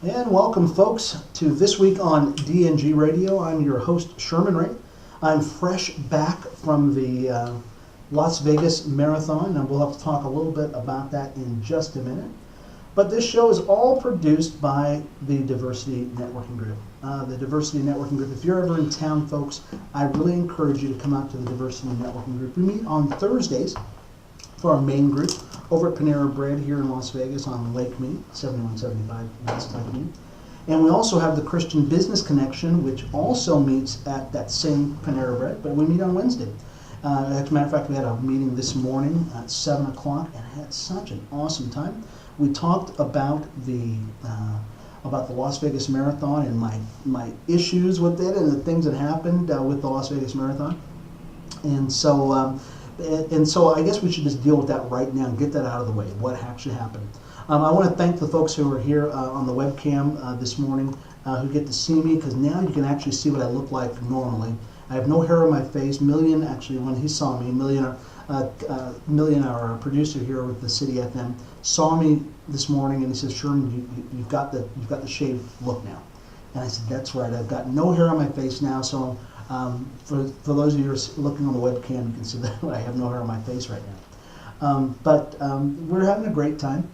And welcome, folks, to This Week on DNG Radio. I'm your host, Sherman Ray. I'm fresh back from the Las Vegas Marathon, and we'll have to talk a little bit about that in just a minute. But this show is all produced by the Diversity Networking Group. The Diversity Networking Group, if you're ever in town, folks, I really encourage you to come out to the Diversity Networking Group. We meet on Thursdays for our main group over at Panera Bread here in Las Vegas on Lake Mead, 7175 West Lake Mead. And we also have the Christian Business Connection, which also meets at that same Panera Bread, but we meet on Wednesday. As a matter of fact, we had a meeting this morning at 7 o'clock and had such an awesome time. We talked about the Las Vegas Marathon and my issues with it and the things that happened with the Las Vegas Marathon. And so I guess we should just deal with that right now and get that out of the way, what actually happened. I want to thank the folks who are here on the webcam this morning who get to see me, because now you can actually see what I look like normally. I have no hair on my face. Million, actually, when he saw me, Million, our producer here with the City FM, saw me this morning and he says, "Sherman, you've got the shaved look now." And I said, "That's right. I've got no hair on my face now." So for those of you who are looking on the webcam, you can see that I have no hair on my face right now. But we're having a great time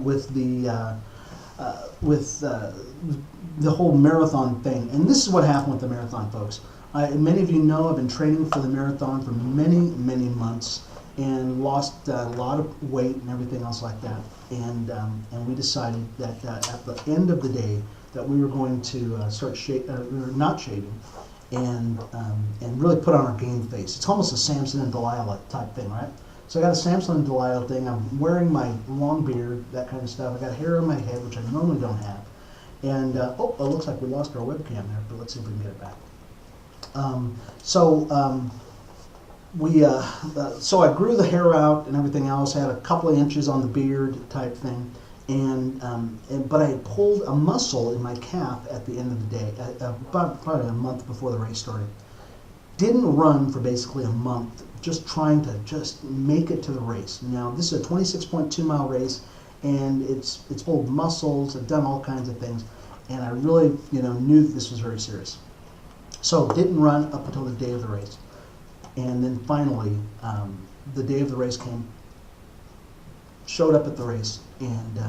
with the whole marathon thing. And this is what happened with the marathon, folks. Many of you know I've been training for the marathon for many, many months and lost a lot of weight and everything else like that. And we decided that at the end of the day that we were going to start not shaving and really put on our game face. It's almost a Samson and Delilah type thing, right? So I got a Samson and Delilah thing. I'm wearing my long beard, that kind of stuff. I got hair on my head, which I normally don't have. And it looks like we lost our webcam there, but let's see if we can get it back. So I grew the hair out and everything else. I had a couple of inches on the beard type thing, but I pulled a muscle in my calf at the end of the day, about probably a month before the race started. Didn't run for basically a month, just trying to just make it to the race. Now this is a 26.2 mile race, and it's full of muscles. I've done all kinds of things, and I really knew that this was very serious. So didn't run up until the day of the race. And then finally, the day of the race came, showed up at the race, and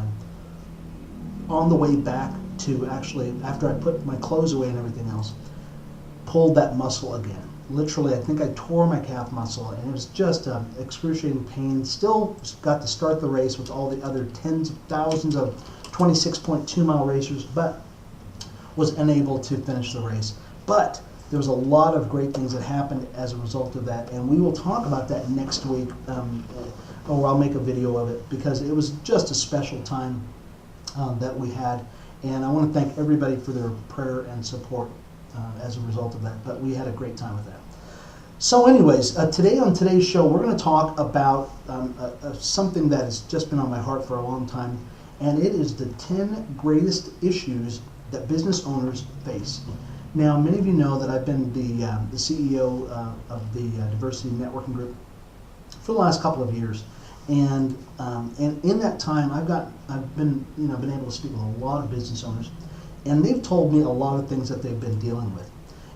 on the way back to actually, after I put my clothes away and everything else, pulled that muscle again. Literally, I think I tore my calf muscle, and it was just excruciating pain. Still got to start the race with all the other tens of thousands of 26.2 mile racers, but was unable to finish the race. But there was a lot of great things that happened as a result of that, and we will talk about that next week, or I'll make a video of it, because it was just a special time that we had, and I want to thank everybody for their prayer and support as a result of that, but we had a great time with that. So anyways, today on today's show, we're going to talk about something that has just been on my heart for a long time, and it is the 10 greatest issues that business owners face. Now, many of you know that I've been the CEO of the Diversity Networking Group for the last couple of years, and in that time, I've been able to speak with a lot of business owners, and they've told me a lot of things that they've been dealing with,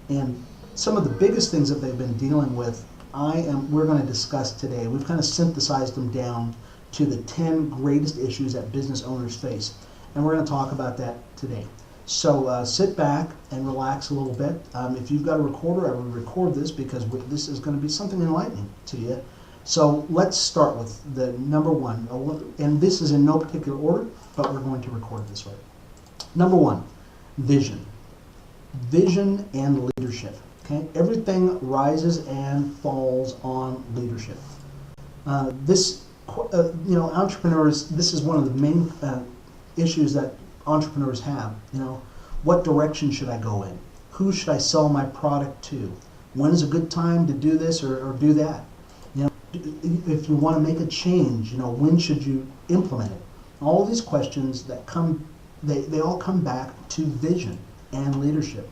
and some of the biggest things that they've been dealing with, we're going to discuss today. We've kind of synthesized them down to the 10 greatest issues that business owners face, and we're going to talk about that today. So sit back and relax a little bit. If you've got a recorder, I will record this because this is going to be something enlightening to you. So let's start with the number one, and this is in no particular order, but we're going to record it this way. Number one, vision. Vision and leadership. Okay, everything rises and falls on leadership. Entrepreneurs. This is one of the main issues that entrepreneurs have. What direction should I go in? Who should I sell my product to? When is a good time to do this or do that? If you want to make a change, when should you implement it? All these questions that come, they all come back to vision and leadership.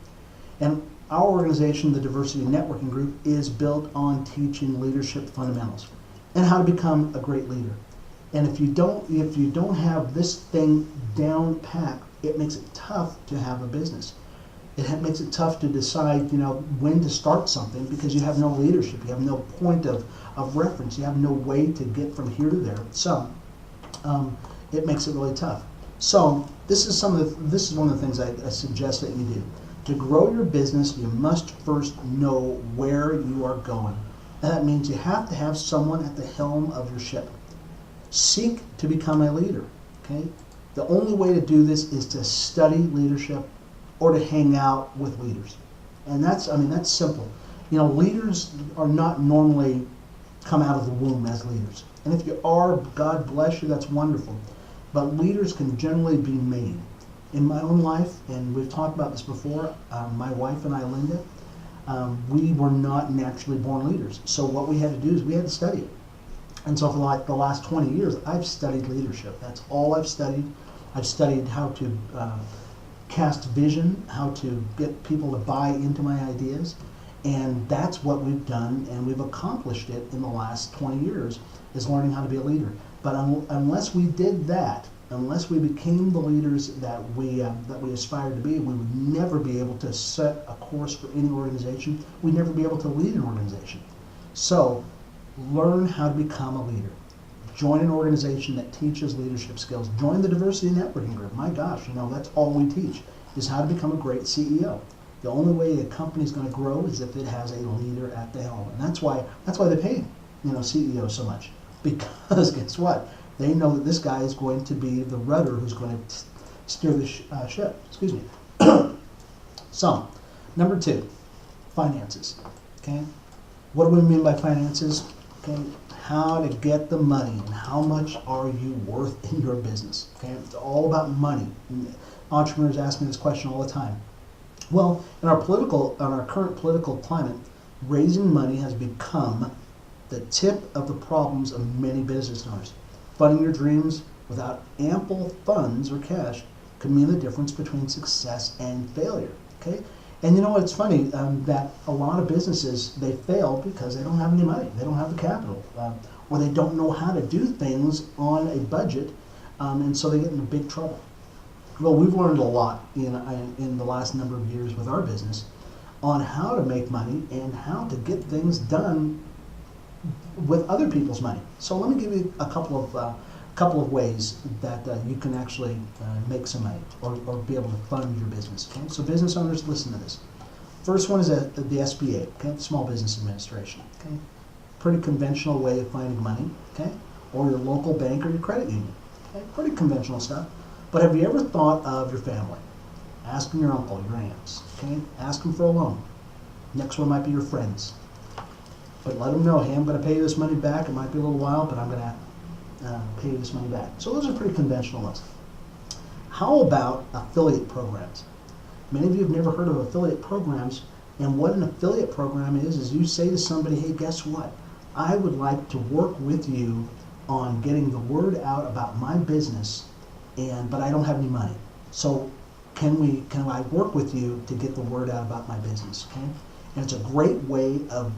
And our organization, the Diversity Networking Group, is built on teaching leadership fundamentals and how to become a great leader. And if you don't have this thing down pat, it makes it tough to have a business. Makes it tough to decide, when to start something because you have no leadership, you have no point of reference, you have no way to get from here to there. So it makes it really tough. So this is one of the things I suggest that you do. To grow your business, you must first know where you are going. And that means you have to have someone at the helm of your ship. Seek to become a leader. Okay? The only way to do this is to study leadership or to hang out with leaders. And that's simple. Leaders are not normally come out of the womb as leaders. And if you are, God bless you, that's wonderful. But leaders can generally be made. In my own life, and we've talked about this before, my wife and I, Linda, we were not naturally born leaders. So what we had to do is we had to study it. And so for like the last 20 years, I've studied leadership. That's all I've studied. I've studied how to cast vision, how to get people to buy into my ideas, and that's what we've done, and we've accomplished it in the last 20 years, is learning how to be a leader. But unless we did that, unless we became the leaders that we aspired to be, we would never be able to set a course for any organization. We'd never be able to lead an organization. So learn how to become a leader. Join an organization that teaches leadership skills. Join the diversity networking group. My gosh, that's all we teach, is how to become a great CEO. The only way a company is going to grow is if it has a leader at the helm. And that's why they pay CEOs so much. Because guess what? They know that this guy is going to be the rudder who's going to steer the ship. Excuse me. So, number 2, finances. Okay? What do we mean by finances? Okay? How to get the money and how much are you worth in your business. Okay? It's all about money. And entrepreneurs ask me this question all the time. Well, in our current political climate, raising money has become the tip of the problems of many business owners. Funding your dreams without ample funds or cash could mean the difference between success and failure. Okay? And it's funny that a lot of businesses, they fail because they don't have any money. They don't have the capital. Or they don't know how to do things on a budget, and so they get into big trouble. Well, we've learned a lot in the last number of years with our business on how to make money and how to get things done with other people's money. So let me give you a couple of ways that you can actually make some money or be able to fund your business. Okay? So business owners, listen to this. First one is the SBA, okay? Small Business Administration. Okay? Pretty conventional way of finding money. Okay? Or your local bank or your credit union. Okay? Pretty conventional stuff. But have you ever thought of your family? Ask them your uncle, your aunts. Okay? Ask them for a loan. Next one might be your friends. But let them know, hey, I'm going to pay you this money back. It might be a little while, but I'm going to pay you this money back. So those are pretty conventional ones. How about affiliate programs? Many of you have never heard of affiliate programs, and what an affiliate program is you say to somebody, hey, guess what? I would like to work with you on getting the word out about my business, but I don't have any money. So can I work with you to get the word out about my business? Okay? And it's a great way of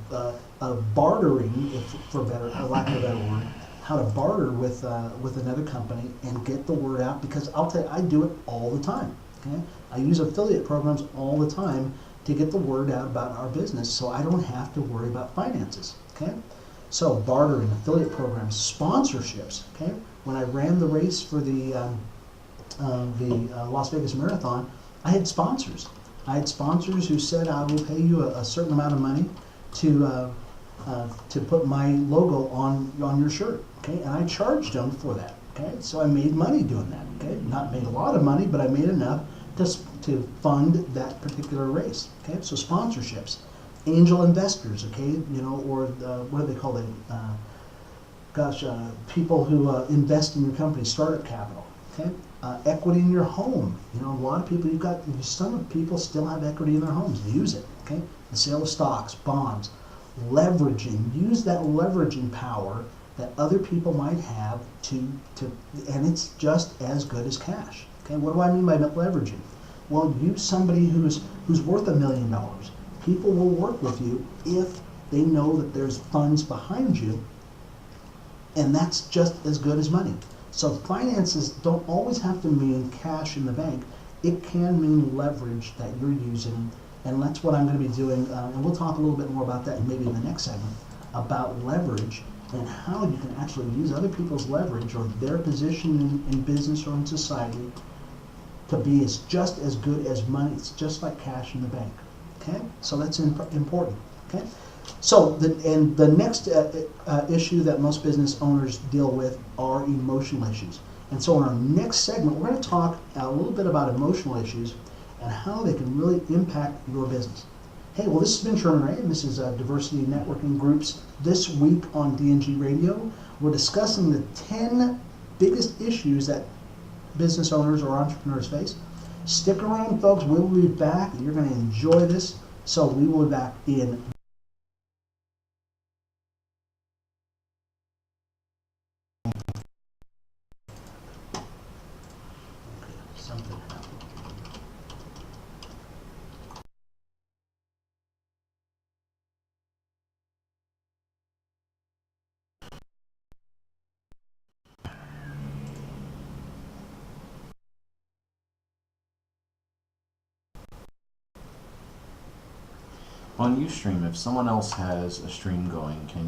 bartering, for lack of a better word, how to barter with another company and get the word out. Because I'll tell you, I do it all the time. Okay, I use affiliate programs all the time to get the word out about our business, so I don't have to worry about finances. Okay, so bartering, affiliate programs, sponsorships. Okay, when I ran the race for the Las Vegas Marathon, I had sponsors. I had sponsors who said, I will pay you a certain amount of money to put my logo on your shirt. Okay, and I charged them for that. Okay, so I made money doing that. Okay, not made a lot of money, but I made enough to fund that particular race. Okay, so sponsorships, angel investors. Okay, or what do they call them? People who invest in your company, startup capital. Okay. Equity in your home. A lot of people, some people still have equity in their homes. Use it. Okay. The sale of stocks, bonds, leveraging. Use that leveraging power that other people might have and it's just as good as cash. Okay. What do I mean by leveraging? Well, use somebody who's worth $1 million. People will work with you if they know that there's funds behind you, and that's just as good as money. So finances don't always have to mean cash in the bank. It can mean leverage that you're using, and that's what I'm going to be doing. And we'll talk a little bit more about that maybe in the next segment, about leverage and how you can actually use other people's leverage or their position in business or in society to be just as good as money. It's just like cash in the bank. Okay, so that's important. Okay, so the next issue that most business owners deal with are emotional issues. And so in our next segment, we're going to talk a little bit about emotional issues and how they can really impact your business. Hey, well, this has been Sherman Ray, and this is Diversity Networking Groups. This week on DNG Radio, we're discussing the 10 biggest issues that business owners or entrepreneurs face. Stick around, folks. We'll be back. You're going to enjoy this. So we will be back in something happened. On Ustream, if someone else has a stream going, can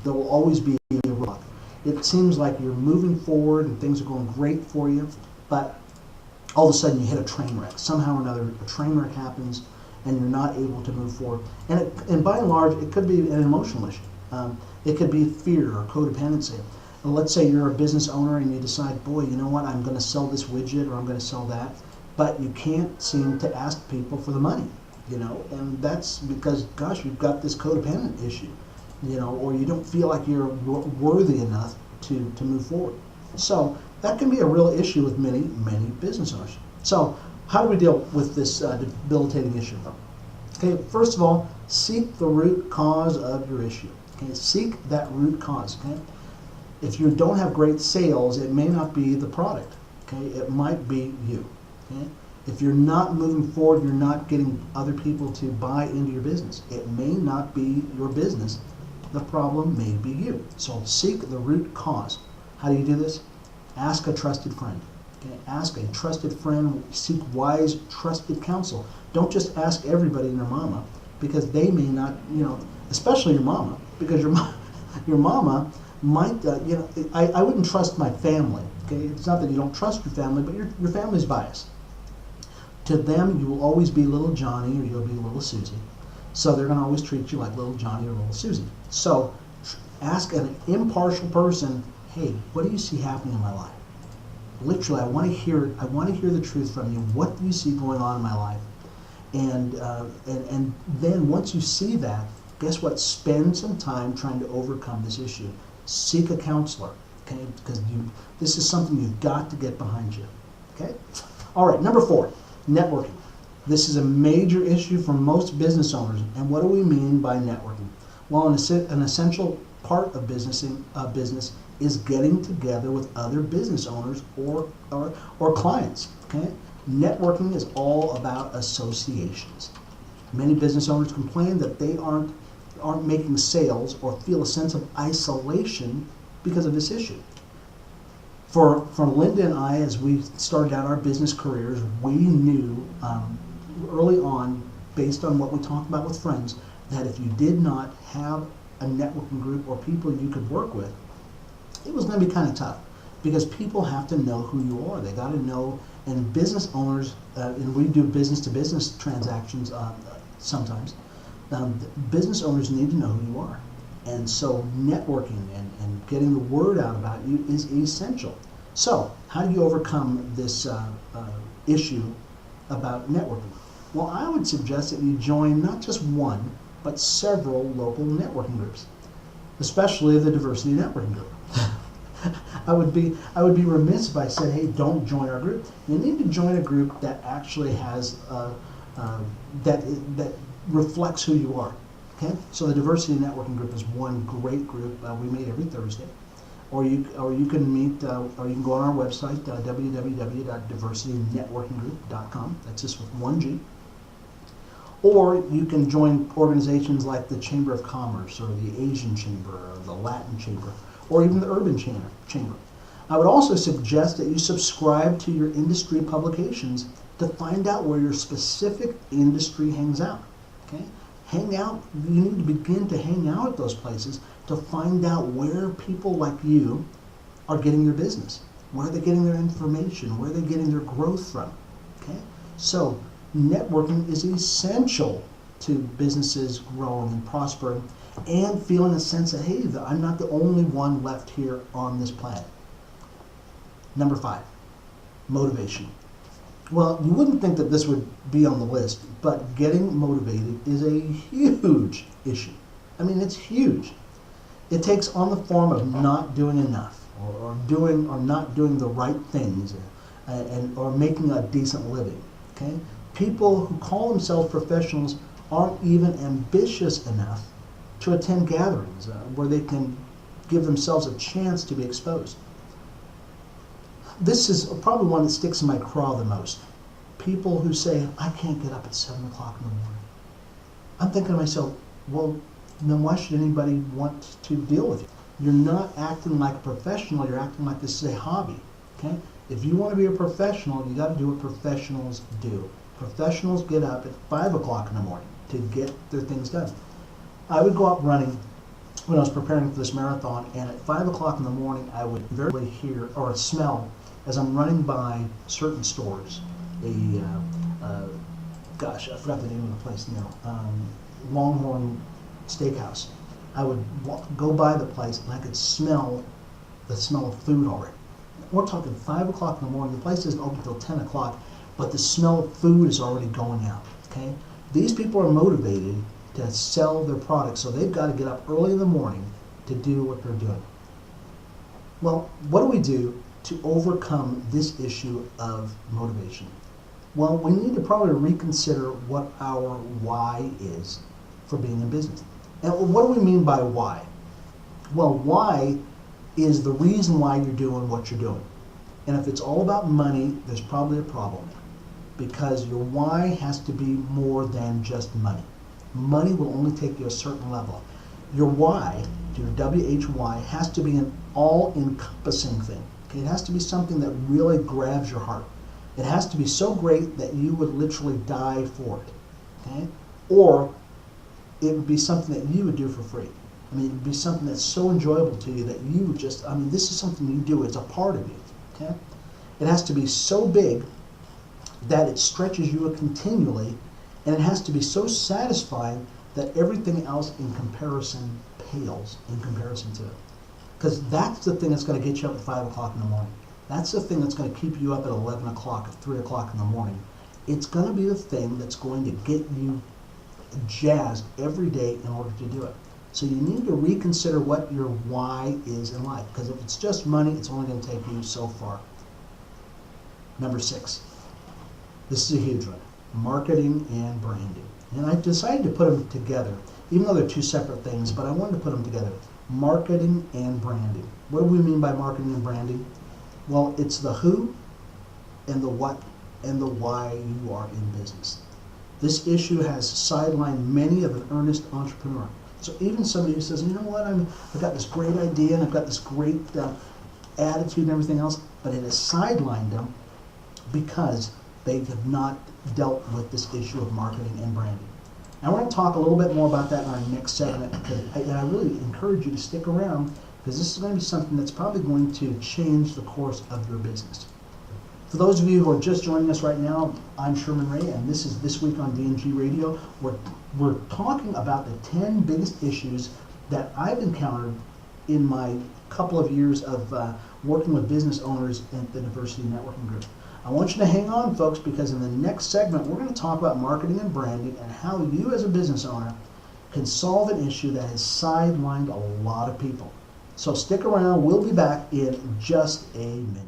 There will always be a rock. It seems like you're moving forward and things are going great for you, but all of a sudden you hit a train wreck. Somehow or another, a train wreck happens and you're not able to move forward. And by and large, it could be an emotional issue. It could be fear or codependency. And let's say you're a business owner and you decide, boy, you know what, I'm going to sell this widget or I'm going to sell that, but you can't seem to ask people for the money, and that's because, gosh, you've got this codependent issue. or you don't feel like you're worthy enough to move forward. So that can be a real issue with many business owners. So how do we deal with this debilitating issue? Okay, first of all, seek the root cause of your issue. Okay, seek that root cause. Okay, if you don't have great sales, it may not be the product. Okay, it might be you. Okay, if you're not moving forward, you're not getting other people to buy into your business. It may not be your business. The problem may be you. So seek the root cause. How do you do this? Ask a trusted friend. Okay? Ask a trusted friend. Seek wise, trusted counsel. Don't just ask everybody and their mama, because they may not, especially your mama, because your mama might, I wouldn't trust my family. Okay, it's not that you don't trust your family, but your family's biased. To them, you will always be little Johnny or you'll be little Susie. So they're going to always treat you like little Johnny or little Susie. So ask an impartial person, hey, what do you see happening in my life? Literally, I want to hear the truth from you. What do you see going on in my life? And then once you see that, guess what? Spend some time trying to overcome this issue. Seek a counselor, okay? Because this is something you've got to get behind you, okay? All right, number 4, networking. This is a major issue for most business owners. And what do we mean by networking? Well, an essential part of business is getting together with other business owners or clients. Okay, networking is all about associations. Many business owners complain that they aren't making sales or feel a sense of isolation because of this issue. For Linda and I, as we started out our business careers, we knew early on, based on what we talked about with friends, that if you did not have a networking group or people you could work with, it was going to be kind of tough, because people have to know who you are. They got to know, and business owners, and we do business-to-business transactions sometimes, business owners need to know who you are. And so networking and getting the word out about you is essential. So how do you overcome this issue about networking? Well, I would suggest that you join not just one, but several local networking groups, especially the diversity networking group. I would be remiss if I said, hey, don't join our group. You need to join a group that actually has that reflects who you are. Okay, so the diversity networking group is one great group. We meet every Thursday, or you can meet, or you can go on our website, www.diversitynetworkinggroup.com. That's just with one G. Or you can join organizations like the Chamber of Commerce, or the Asian Chamber, or the Latin Chamber, or even the Urban Chamber. I would also suggest that you subscribe to your industry publications to find out where your specific industry hangs out. Okay? Hang out, you need to begin to hang out at those places to find out where people like you are getting their business, where they're getting their information, where they're getting their growth from. Okay? So networking is essential to businesses growing and prospering and feeling a sense of, hey, I'm not the only one left here on this planet. Number 5, motivation. Well, you wouldn't think that this would be on the list, but getting motivated is a huge issue. I mean, it's huge. It takes on the form of not doing enough, or not doing the right things, or making a decent living. Okay? People who call themselves professionals aren't even ambitious enough to attend gatherings where they can give themselves a chance to be exposed. This is probably one that sticks in my craw the most. People who say, I can't get up at 7 o'clock in the morning. I'm thinking to myself, well, then why should anybody want to deal with you? You're not acting like a professional, you're acting like this is a hobby. Okay? If you want to be a professional, you got to do what professionals do. Professionals get up at 5 o'clock in the morning to get their things done. I would go out running when I was preparing for this marathon, and at 5 o'clock in the morning, I would very hear or smell, as I'm running by certain stores, gosh, I forgot the name of the place now, Longhorn Steakhouse. I would go by the place and I could smell the smell of food already. We're talking 5 o'clock in the morning. The place isn't open until 10 o'clock, but the smell of food is already going out. Okay? These people are motivated to sell their products, so they've got to get up early in the morning to do what they're doing. Well, what do we do to overcome this issue of motivation? Well, we need to probably reconsider what our why is for being in business. And what do we mean by why? Well, why is the reason why you're doing what you're doing. And if it's all about money, there's probably a problem there, because your why has to be more than just money. Money will only take you a certain level. Your why, your WHY, has to be an all-encompassing thing. Okay? It has to be something that really grabs your heart. It has to be so great that you would literally die for it. Okay? Or it would be something that you would do for free. I mean, it would be something that's so enjoyable to you that you would just, I mean, this is something you do. It's a part of you. Okay? It has to be so big that it stretches you continually, and it has to be so satisfying that everything else in comparison pales in comparison to it. Because that's the thing that's going to get you up at 5 o'clock in the morning. That's the thing that's going to keep you up at 11 o'clock, at 3 o'clock in the morning. It's going to be the thing that's going to get you jazzed every day in order to do it. So you need to reconsider what your why is in life. Because if it's just money, it's only going to take you so far. Number 6. This is a huge one. Marketing and branding. And I decided to put them together, even though they're two separate things, but I wanted to put them together. Marketing and branding. What do we mean by marketing and branding? Well, it's the who and the what and the why you are in business. This issue has sidelined many of an earnest entrepreneur. So even somebody who says, you know what, I've got this great idea and I've got this great attitude and everything else, but it has sidelined them because they have not dealt with this issue of marketing and branding. And we're going to talk a little bit more about that in our next segment, and I really encourage you to stick around, because this is going to be something that's probably going to change the course of your business. For those of you who are just joining us right now, I'm Sherman Ray, and this is This Week on DNG Radio. We're talking about the 10 biggest issues that I've encountered in my couple of years of working with business owners at the Diversity Networking Group. I want you to hang on, folks, because in the next segment, we're going to talk about marketing and branding and how you as a business owner can solve an issue that has sidelined a lot of people. So stick around. We'll be back in just a minute.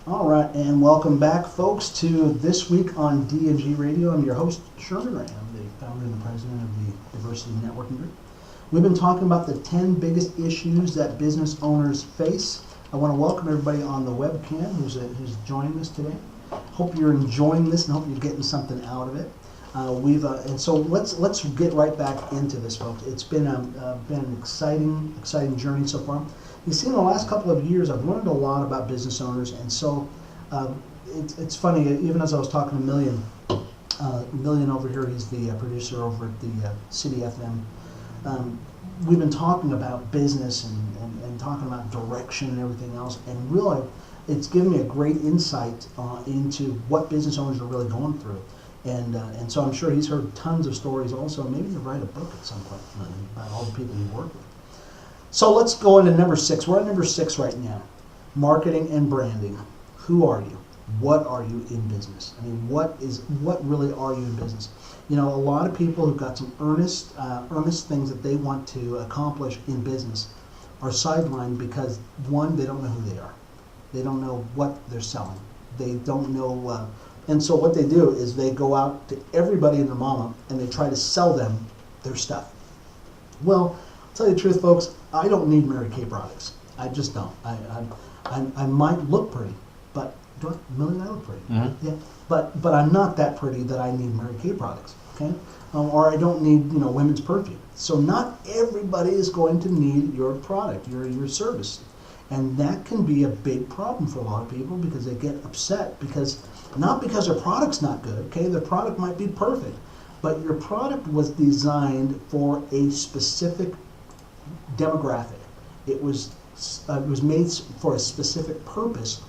All right, and welcome back, folks, to This Week on DNG Radio. I'm your host, Sherman Ray. I'm the founder and the president of the Diversity Networking Group. We've been talking about the 10 biggest issues that business owners face. I want to welcome everybody on the webcam who's joining us today. Hope you're enjoying this and hope you're getting something out of it. And so let's get right back into this, folks. It's been an exciting journey so far. You see, in the last couple of years, I've learned a lot about business owners, and so it's funny. Even as I was talking to Million over here, he's the producer over at the City FM. We've been talking about business and talking about direction and everything else, and really, it's given me a great insight into what business owners are really going through. And so I'm sure he's heard tons of stories also. Maybe he'll write a book at some point about all the people he worked with. So let's go into number 6. We're at number 6 right now. Marketing and branding. Who are you? what are you in business? I mean, what really are you in business? You know, a lot of people who've got some earnest things that they want to accomplish in business are sidelined because, one, they don't know who they are. They don't know what they're selling. They don't know, and so what they do is they go out to everybody and their mama and they try to sell them their stuff. Well, I'll tell you the truth, folks, I don't need Mary Kay products. I just don't. I might look pretty, but Millie and I look pretty. Mm-hmm. Yeah, but I'm not that pretty that I need Mary Kay products. Okay, or I don't need women's perfume. So not everybody is going to need your product, your service, and that can be a big problem for a lot of people because they get upset because not because their product's not good. Okay, their product might be perfect, but your product was designed for a specific demographic. It was made for a specific purpose,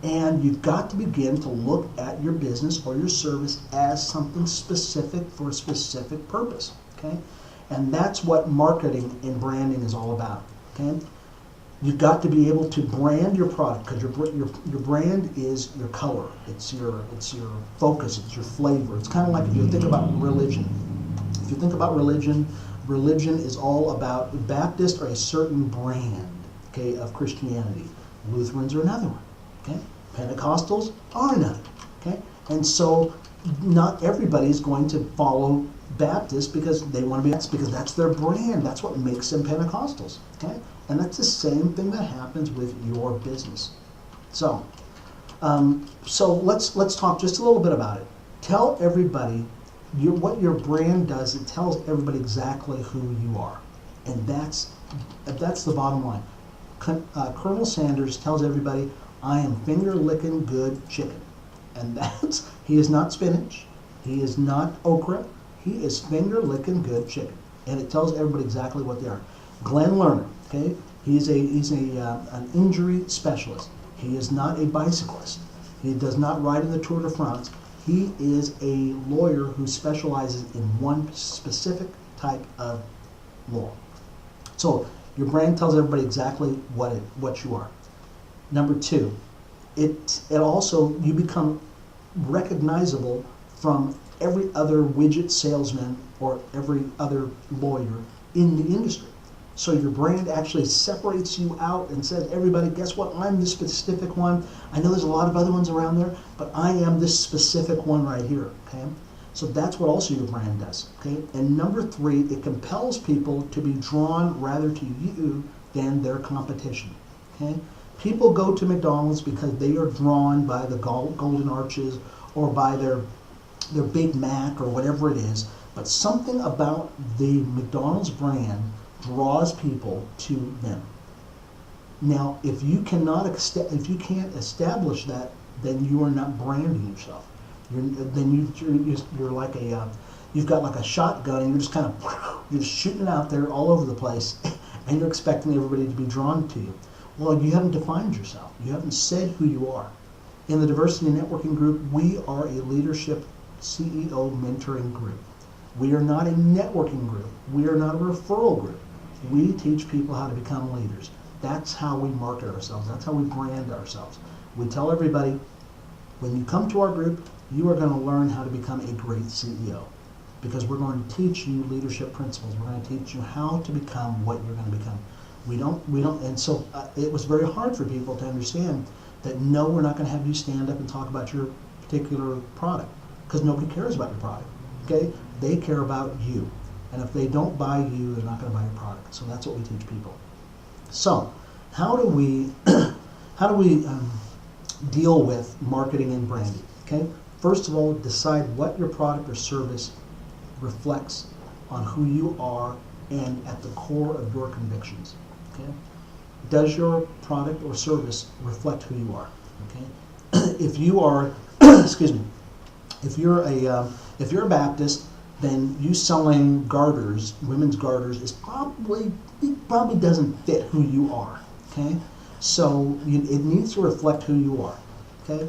and you've got to begin to look at your business or your service as something specific for a specific purpose. Okay, and that's what marketing and branding is all about. Okay, you've got to be able to brand your product because your brand is your color. It's your focus. It's your flavor. It's kind of like if you think about religion. If you think about religion is all about Baptists are a certain brand, okay, of Christianity. Lutherans are another one. Okay, Pentecostals are another. Okay, and so not everybody is going to follow Baptists because they want to be because that's their brand. That's what makes them Pentecostals. Okay, and that's the same thing that happens with your business. So, let's talk just a little bit about it. Tell everybody what your brand does. It tells everybody exactly who you are, and that's the bottom line. Colonel Sanders tells everybody, I am finger-licking good chicken. And he is not spinach, he is not okra, he is finger-licking good chicken. And it tells everybody exactly what they are. Glenn Lerner, okay, he's an injury specialist. He is not a bicyclist. He does not ride in the Tour de France. He is a lawyer who specializes in one specific type of law. So your brand tells everybody exactly what you are. Number two, it also, you become recognizable from every other widget salesman or every other lawyer in the industry. So your brand actually separates you out and says, everybody, guess what? I'm this specific one. I know there's a lot of other ones around there, but I am this specific one right here, okay? So that's what also your brand does, okay? And number three, it compels people to be drawn rather to you than their competition, okay? People go to McDonald's because they are drawn by the golden arches or by their Big Mac or whatever it is, but something about the McDonald's brand draws people to them. Now, if you can't establish that, then you are not branding yourself. You're like you've got like a shotgun and you're just shooting it out there all over the place, and you're expecting everybody to be drawn to you. Well, you haven't defined yourself. You haven't said who you are. In the Diversity Networking Group, we are a leadership CEO mentoring group. We are not a networking group. We are not a referral group. We teach people how to become leaders. That's how we market ourselves. That's how we brand ourselves. We tell everybody, when you come to our group, you are going to learn how to become a great CEO, because we're going to teach you leadership principles. We're going to teach you how to become what you're going to become. We don't, and so it was very hard for people to understand that no, we're not going to have you stand up and talk about your particular product, because nobody cares about your product, okay? They care about you. And if they don't buy you, they're not going to buy your product. So that's what we teach people. So how do we deal with marketing and branding? Okay. First of all, decide what your product or service reflects on who you are and at the core of your convictions. Okay. Does your product or service reflect who you are? Okay. If you are, excuse me, if you're a Baptist, then you selling garters, women's garters, it probably doesn't fit who you are. Okay, so it needs to reflect who you are. Okay,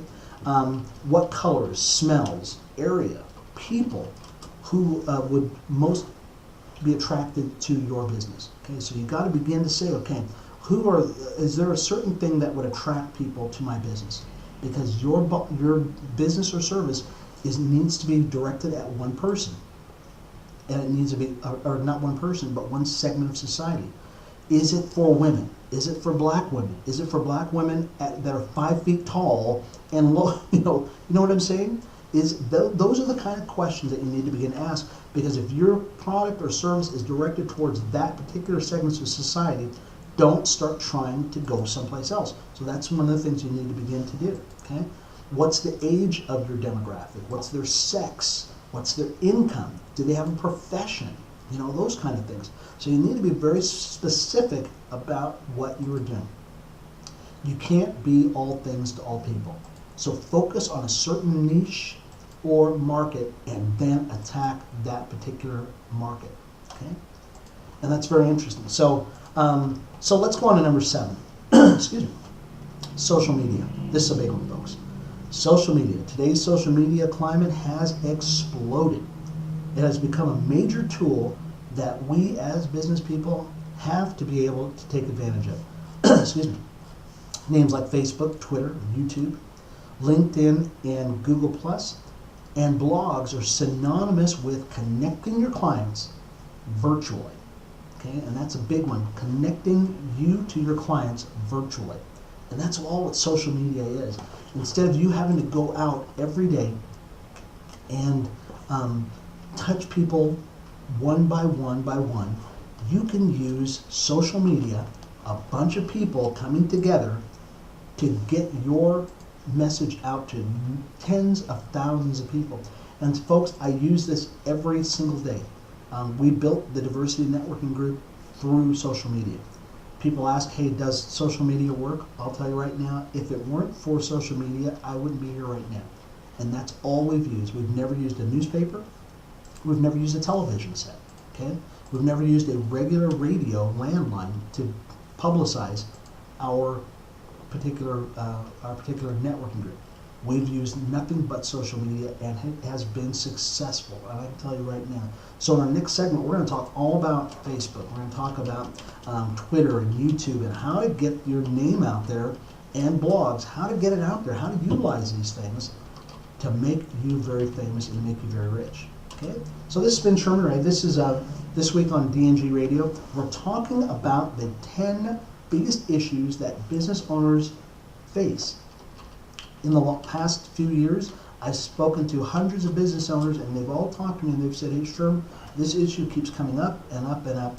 what colors, smells, area, people who would most be attracted to your business. Okay, so you got to begin to say, okay, is there a certain thing that would attract people to my business? because your business or service needs to be directed at one person, and it needs to be, or not one person, but one segment of society. Is it for women? Is it for black women? Is it for black women that are 5 feet tall and low? You know what I'm saying? Those are the kind of questions that you need to begin to ask, because if your product or service is directed towards that particular segment of society, don't start trying to go someplace else. So that's one of the things you need to begin to do. Okay? What's the age of your demographic? What's their sex? What's their income? Do they have a profession? Those kind of things. So you need to be very specific about what you are doing. You can't be all things to all people. So focus on a certain niche or market and then attack that particular market. Okay? And that's very interesting. So let's go on to number 7. Excuse me. Social media. This is a big one, folks. Social media. Today's social media climate has exploded. It has become a major tool that we as business people have to be able to take advantage of. Excuse me. Names like Facebook, Twitter, YouTube, LinkedIn, and Google Plus, and blogs are synonymous with connecting your clients virtually. Okay, and that's a big one, connecting you to your clients virtually. And that's all what social media is. Instead of you having to go out every day and touch people one by one, you can use social media, a bunch of people coming together to get your message out to tens of thousands of people. And folks, I use this every single day. We built the diversity networking group through social media. People ask, hey, does social media work? I'll tell you right now, if it weren't for social media, I wouldn't be here right now. And that's all we've used. We've never used a newspaper. We've never used a television set. Okay? We've never used a regular radio landline to publicize our particular networking group. We've used nothing but social media, and it has been successful. And I can tell you right now. So in our next segment, we're going to talk all about Facebook. We're going to talk about Twitter and YouTube and how to get your name out there, and blogs, how to get it out there, how to utilize these things to make you very famous and make you very rich. Okay? So this has been Sherman Ray. This is this week on DNG Radio. We're talking about the 10 biggest issues that business owners face. In the past few years, I've spoken to hundreds of business owners, and they've all talked to me, and they've said, hey, Sherm, this issue keeps coming up and up and up,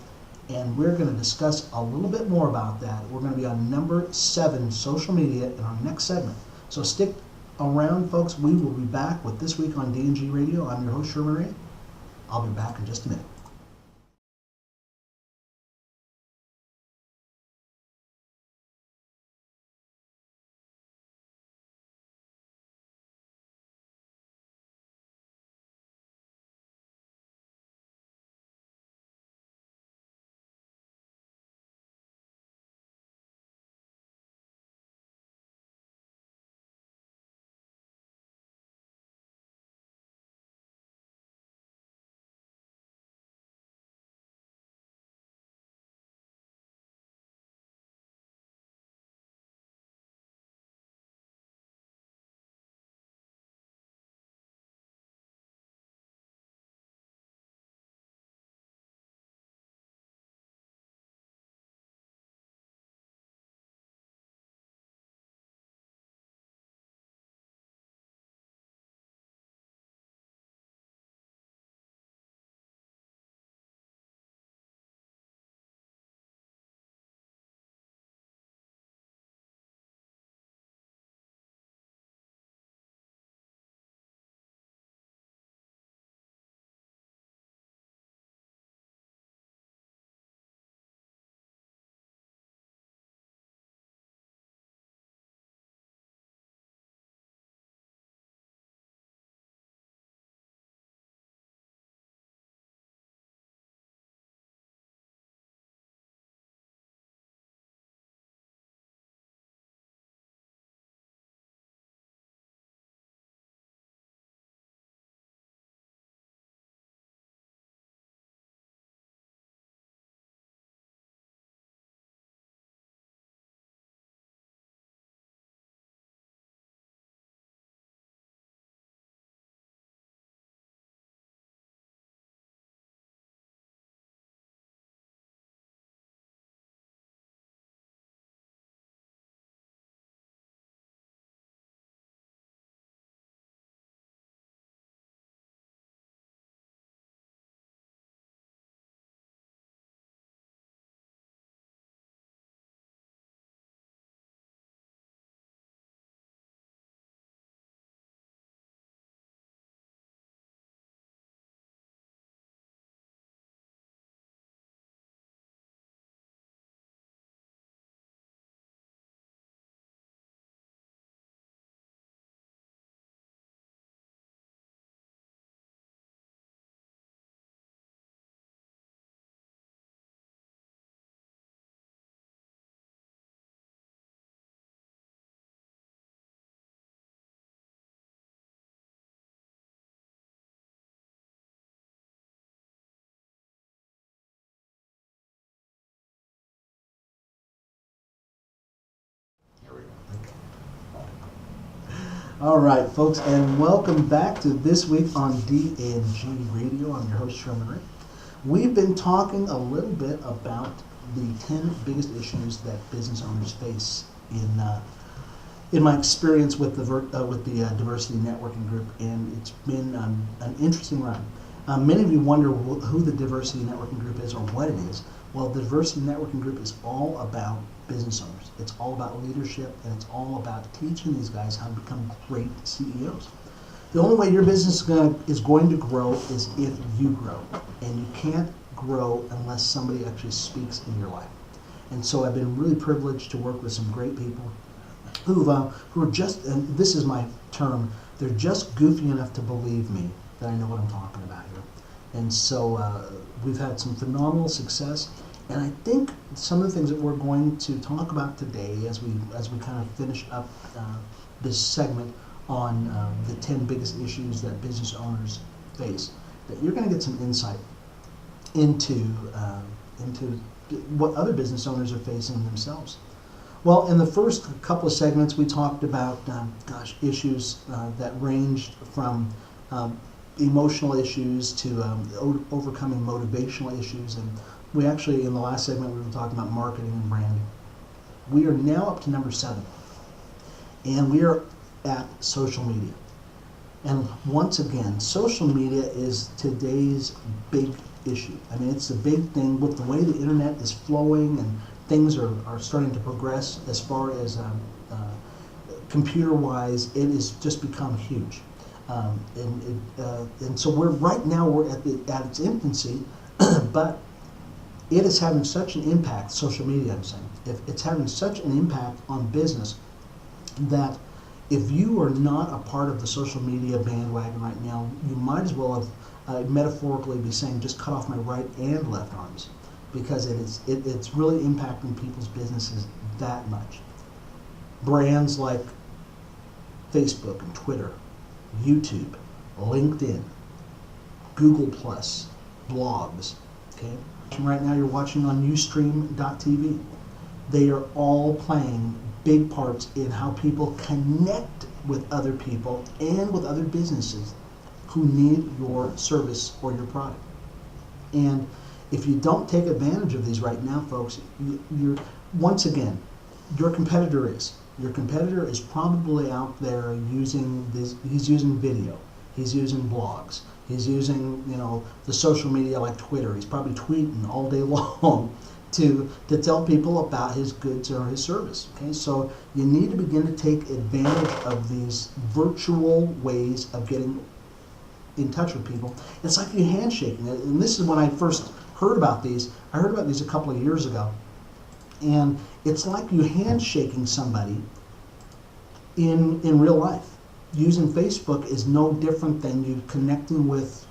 and we're going to discuss a little bit more about that. We're going to be on number 7, social media, in our next segment. So stick around, folks. We will be back with This Week on DNG Radio. I'm your host, Sherman Ray. I'll be back in just a minute. All right, folks, and welcome back to This Week on DNG Radio. I'm your host, Sherman Ray. We've been talking a little bit about the 10 biggest issues that business owners face in my experience with the Diversity Networking Group, and it's been an interesting run. Many of you wonder who the Diversity Networking Group is or what it is. Well, the Diversity Networking Group is all about business owners. It's all about leadership, and it's all about teaching these guys how to become great CEOs. The only way your business is going to grow is if you grow, and you can't grow unless somebody actually speaks in your life. And so I've been really privileged to work with some great people who are just, and this is my term, they're just goofy enough to believe me that I know what I'm talking about here. And so we've had some phenomenal success. And I think some of the things that we're going to talk about today, as we kind of finish up this segment on the 10 biggest issues that business owners face, that you're going to get some insight into what other business owners are facing themselves. Well, in the first couple of segments, we talked about issues that ranged from emotional issues to overcoming motivational issues, and we actually, in the last segment, we were talking about marketing and branding. We are now up to number 7, and we are at social media. And once again, social media is today's big issue. I mean, it's a big thing with the way the internet is flowing, and things are starting to progress as far as computer-wise. It has just become huge. And so we're at its infancy, but it is having such an impact, social media I'm saying, if it's having such an impact on business that if you are not a part of the social media bandwagon right now, you might as well have metaphorically be saying just cut off my right and left arms, because it's really impacting people's businesses that much. Brands like Facebook and Twitter, YouTube, LinkedIn, Google+, blogs, okay? Right now you're watching on Ustream.tv. They are all playing big parts in how people connect with other people and with other businesses who need your service or your product. And if you don't take advantage of these right now, folks, you're once again, your competitor is. Your competitor is probably out there using this. He's using video. He's using blogs. He's using, the social media like Twitter. He's probably tweeting all day long to tell people about his goods or his service. Okay, so you need to begin to take advantage of these virtual ways of getting in touch with people. It's like you handshaking. And this is when I first heard about these. I heard about these a couple of years ago. And it's like you handshaking somebody in real life. Using Facebook is no different than you connecting with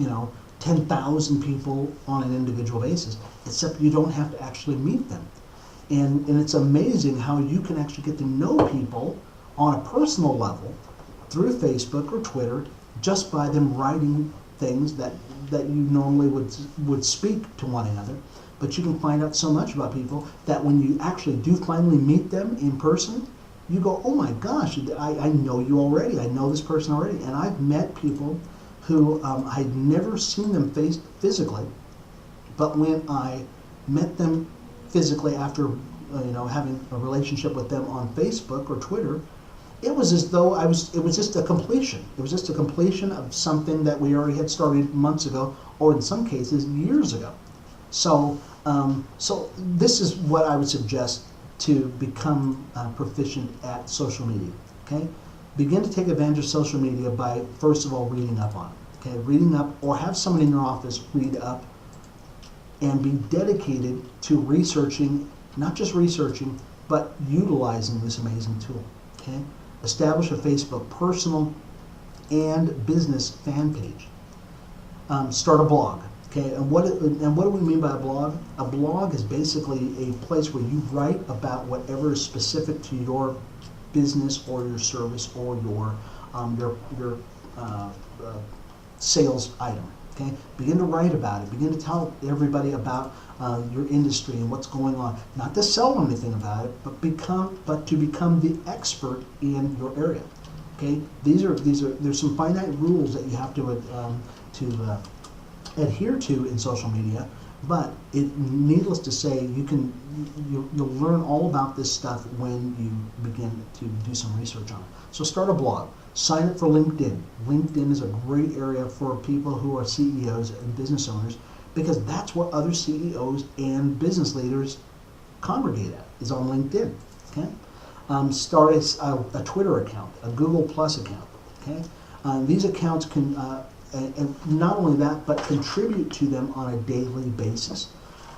10,000 people on an individual basis, except you don't have to actually meet them. And it's amazing how you can actually get to know people on a personal level through Facebook or Twitter just by them writing things that you normally would speak to one another. But you can find out so much about people that when you actually do finally meet them in person, you go, oh my gosh, I know you already. I know this person already. And I've met people who I'd never seen them physically, but when I met them physically after having a relationship with them on Facebook or Twitter, it was as though it was just a completion. It was just a completion of something that we already had started months ago, or in some cases, years ago. So this is what I would suggest to become proficient at social media, okay? Begin to take advantage of social media by, first of all, reading up on it, okay? Reading up, or have someone in your office read up and be dedicated to researching, not just researching, but utilizing this amazing tool, okay? Establish a Facebook personal and business fan page. Start a blog. Okay, and what do we mean by a blog? A blog is basically a place where you write about whatever is specific to your business or your service or your sales item. Okay, begin to write about it. Begin to tell everybody about your industry and what's going on. Not to sell them anything about it, but to become the expert in your area. Okay, there's some finite rules that you have to adhere to in social media, but needless to say, you'll learn all about this stuff when you begin to do some research on it. So start a blog. Sign up for LinkedIn. LinkedIn is a great area for people who are CEOs and business owners, because that's where other CEOs and business leaders congregate at, is on LinkedIn. Okay, start a Twitter account, a Google Plus account. Okay, these accounts can and not only that, but contribute to them on a daily basis.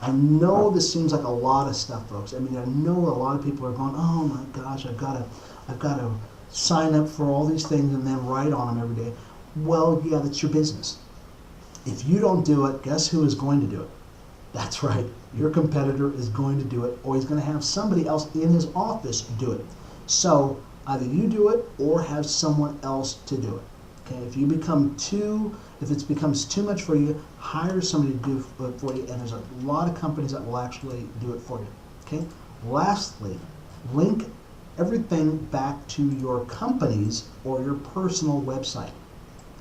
I know this seems like a lot of stuff, folks. I mean, I know a lot of people are going, "Oh my gosh, I've got to sign up for all these things and then write on them every day." Well, yeah, that's your business. If you don't do it, guess who is going to do it? That's right. Your competitor is going to do it, or he's going to have somebody else in his office do it. So either you do it or have someone else to do it. Okay, if it becomes too much for you, hire somebody to do it for you, and there's a lot of companies that will actually do it for you. Okay. Lastly, link everything back to your company's or your personal website.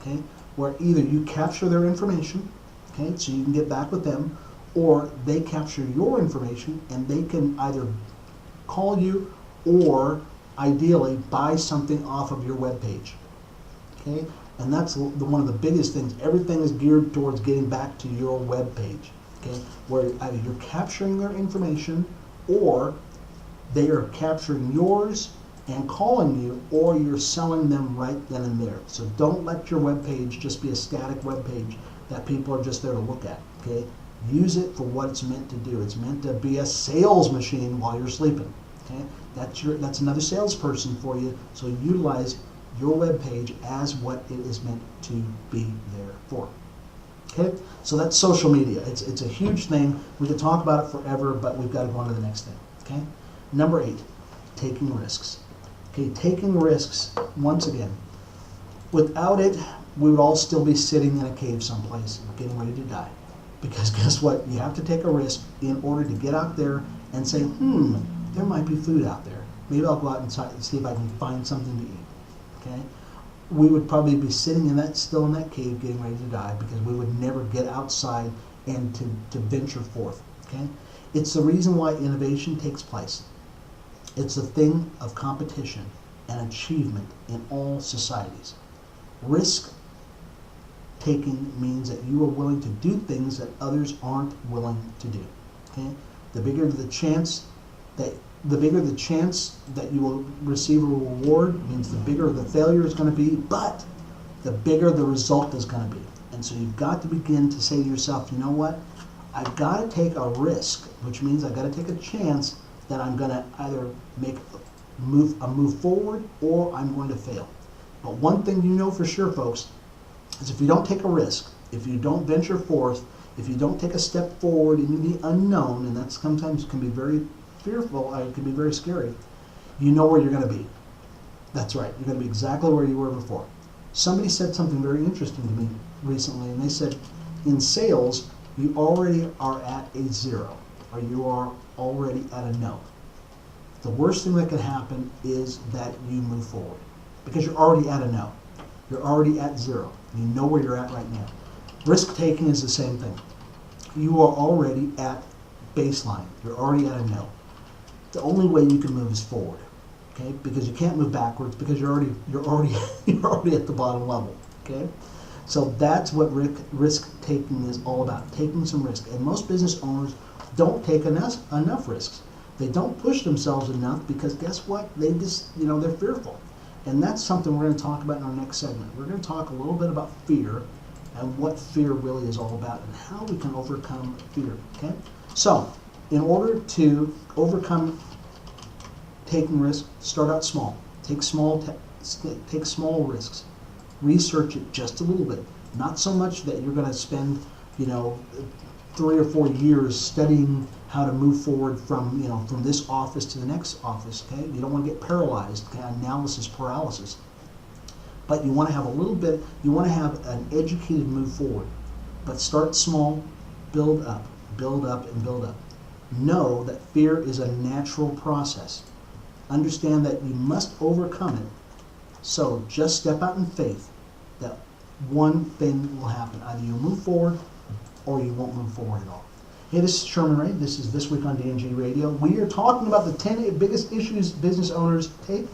Okay, where either you capture their information, okay, so you can get back with them, or they capture your information and they can either call you or ideally buy something off of your web page. Okay, and that's one of the biggest things. Everything is geared towards getting back to your web page. Okay, where either you're capturing their information or they are capturing yours and calling you, or you're selling them right then and there. So don't let your web page just be a static web page that people are just there to look at. Okay, use it for what it's meant to do. It's meant to be a sales machine while you're sleeping. Okay, that's another salesperson for you. So utilize your web page as what it is meant to be there for. Okay, so that's social media. It's a huge thing. We could talk about it forever, but we've got to go on to the next thing. Okay, number 8, taking risks. Okay, taking risks, once again, without it, we would all still be sitting in a cave someplace getting ready to die. Because guess what? You have to take a risk in order to get out there and say, there might be food out there. Maybe I'll go out and see if I can find something to eat. Okay? We would probably be sitting still in that cave getting ready to die, because we would never get outside and to venture forth. Okay? It's the reason why innovation takes place. It's a thing of competition and achievement in all societies. Risk taking means that you are willing to do things that others aren't willing to do. Okay? The bigger the chance that you will receive a reward means the bigger the failure is going to be, but the bigger the result is going to be. And so you've got to begin to say to yourself, you know what? I've got to take a risk, which means I've got to take a chance that I'm going to either make a move forward or I'm going to fail. But one thing you know for sure, folks, is if you don't take a risk, if you don't venture forth, if you don't take a step forward into the unknown, and that sometimes can be very fearful, it can be very scary, you know where you're going to be. That's right, you're going to be exactly where you were before. Somebody said something very interesting to me recently, and they said, in sales, you already are at a 0, or you are already at a no. The worst thing that can happen is that you move forward, because you're already at a no. You're already at 0. You know where you're at right now. Risk taking is the same thing. You are already at baseline. You're already at a no. The only way you can move is forward, okay? Because you can't move backwards, because you're already at the bottom level, okay? So that's what risk taking is all about, taking some risk. And most business owners don't take enough risks. They don't push themselves enough, because guess what? They just, they're fearful. And that's something we're going to talk about in our next segment. We're going to talk a little bit about fear and what fear really is all about and how we can overcome fear, okay? So, in order to overcome taking risks, start out small. Take small risks. Research it just a little bit. Not so much that you're going to spend, 3 or 4 years studying how to move forward from this office to the next office. Okay, you don't want to get paralyzed. Okay, analysis paralysis. But you want to have a little bit. You want to have an educated move forward. But start small, build up, and build up. Know that fear is a natural process. Understand that you must overcome it So just step out in faith that one thing will happen. Either you move forward or you won't move forward at all. Hey, this is Sherman Ray. This is This Week on DNG Radio. We are talking about the 10 biggest issues business owners take.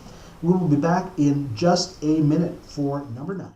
We will be back in just a minute for number 9.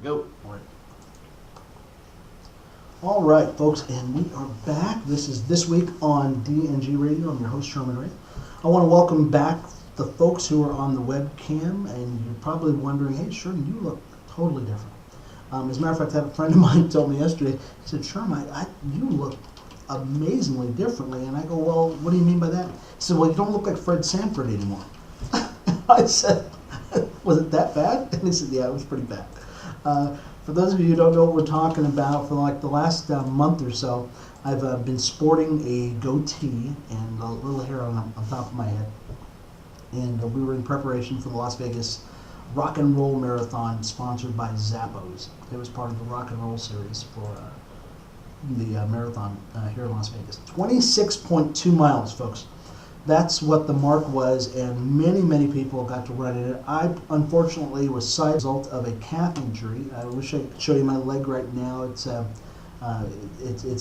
Here we go. All right, folks, and we are back. This is This Week on DNG Radio. I'm your host, Sherman Ray. I want to welcome back the folks who are on the webcam, and you're probably wondering, hey, Sherman, you look totally different. As a matter of fact, I had a friend of mine told me yesterday, he said, Sherman, you look amazingly differently. And I go, well, what do you mean by that? He said, well, you don't look like Fred Sanford anymore. I said, was it that bad? And he said, yeah, it was pretty bad. For those of you who don't know what we're talking about, for like the last month or so, I've been sporting a goatee and a little hair on top of my head. And we were in preparation for the Las Vegas Rock and Roll Marathon sponsored by Zappos. It was part of the Rock and Roll series for the marathon here in Las Vegas. 26.2 miles, folks. That's what the mark was, and many, many people got to run it. I, unfortunately, was side result of a calf injury. I wish I could show you my leg right now. It's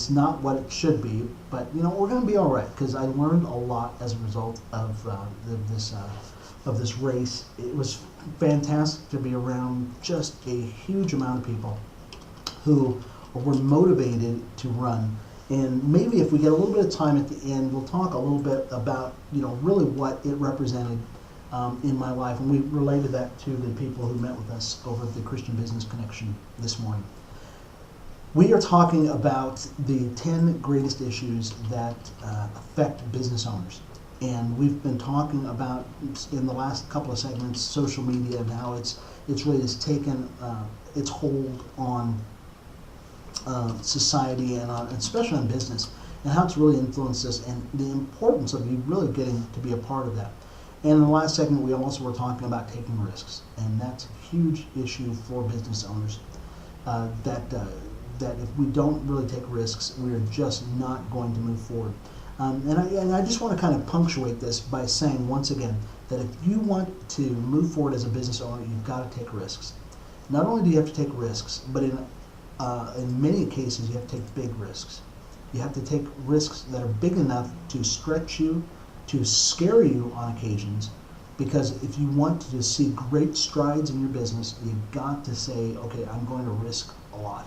not what it should be, but you know we're going to be all right because I learned a lot as a result of this race. It was fantastic to be around just a huge amount of people who were motivated to run. And maybe if we get a little bit of time at the end, we'll talk a little bit about, you know, really what it represented in my life. And we related that to the people who met with us over at the Christian Business Connection this morning. We are talking about the 10 greatest issues that affect business owners. And we've been talking about, in the last couple of segments, social media and how it's really has taken its hold on society and especially on business, and how it's really influenced us, and the importance of you really getting to be a part of that. And in the last segment, we also were talking about taking risks, and that's a huge issue for business owners. That if we don't really take risks, we are just not going to move forward. And I just want to kind of punctuate this by saying once again that if you want to move forward as a business owner, you've got to take risks. Not only do you have to take risks, but in many cases you have to take big risks. You have to take risks that are big enough to stretch you, to scare you on occasions, because if you want to see great strides in your business, you've got to say, okay, I'm going to risk a lot.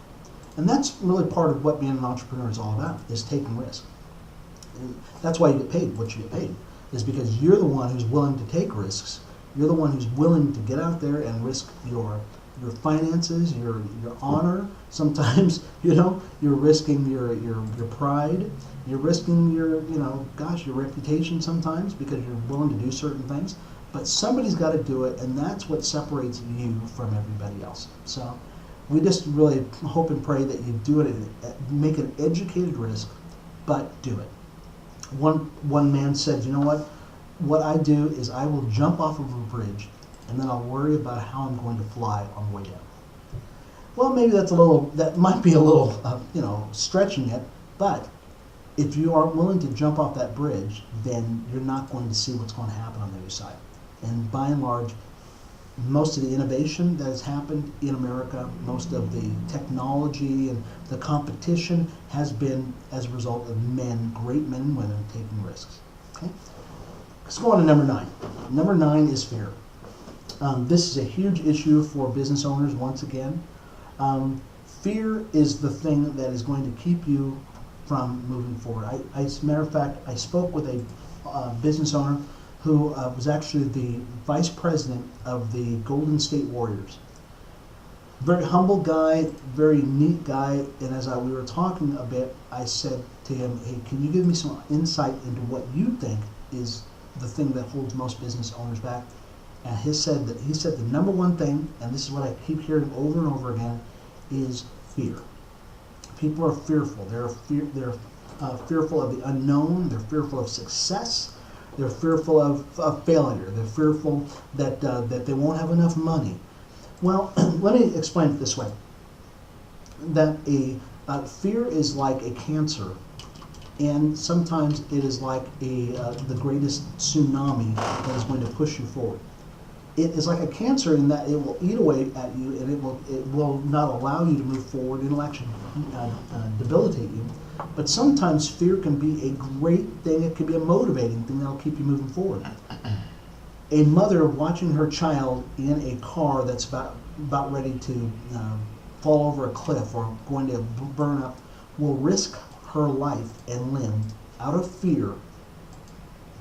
And that's really part of what being an entrepreneur is all about, is taking risks. And that's why you get paid what you get paid, is because you're the one who's willing to take risks. You're the one who's willing to get out there and risk your finances, your honor. Sometimes, you're risking your pride. You're risking your reputation sometimes, because you're willing to do certain things. But somebody's got to do it, and that's what separates you from everybody else. So we just really hope and pray that you do it, make an educated risk, but do it. One man said, you know what I do is I will jump off of a bridge, and then I'll worry about how I'm going to fly on the way down. Well, maybe that might be a little, stretching it, but if you aren't willing to jump off that bridge, then you're not going to see what's going to happen on the other side. And by and large, most of the innovation that has happened in America, most of the technology and the competition has been as a result of great men and women taking risks. Okay? Let's go on to number 9. Number 9 is fear. This is a huge issue for business owners once again. Fear is the thing that is going to keep you from moving forward. As a matter of fact, I spoke with a business owner who was actually the vice president of the Golden State Warriors. Very humble guy, very neat guy, and as we were talking a bit, I said to him, hey, can you give me some insight into what you think is the thing that holds most business owners back? And he said the number one thing, and this is what I keep hearing over and over again, is fear. People are fearful. They're fearful of the unknown. They're fearful of success. They're fearful of failure. They're fearful that they won't have enough money. Well, let me explain it this way. That fear is like a cancer, and sometimes it is like the greatest tsunami that is going to push you forward. It is like a cancer in that it will eat away at you, and it will not allow you to move forward. It'll actually debilitate you. But sometimes fear can be a great thing. It can be a motivating thing that'll keep you moving forward. A mother watching her child in a car that's about ready to fall over a cliff or going to burn up will risk her life and limb out of fear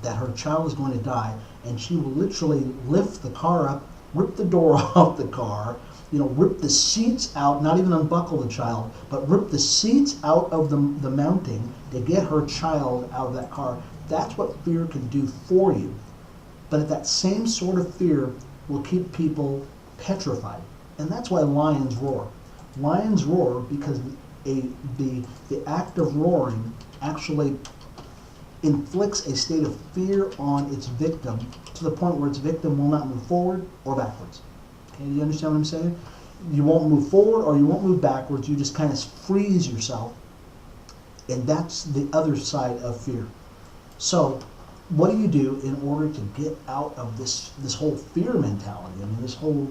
that her child is going to die, and she will literally lift the car up, rip the door off the car, rip the seats out, not even unbuckle the child, but rip the seats out of the mounting to get her child out of that car. That's what fear can do for you. But that same sort of fear will keep people petrified. And that's why lions roar. Lions roar because the act of roaring actually inflicts a state of fear on its victim to the point where its victim will not move forward or backwards. Okay, do you understand what I'm saying? You won't move forward or you won't move backwards. You just kind of freeze yourself. And that's the other side of fear. So what do you do in order to get out of this whole fear mentality? I mean, this whole,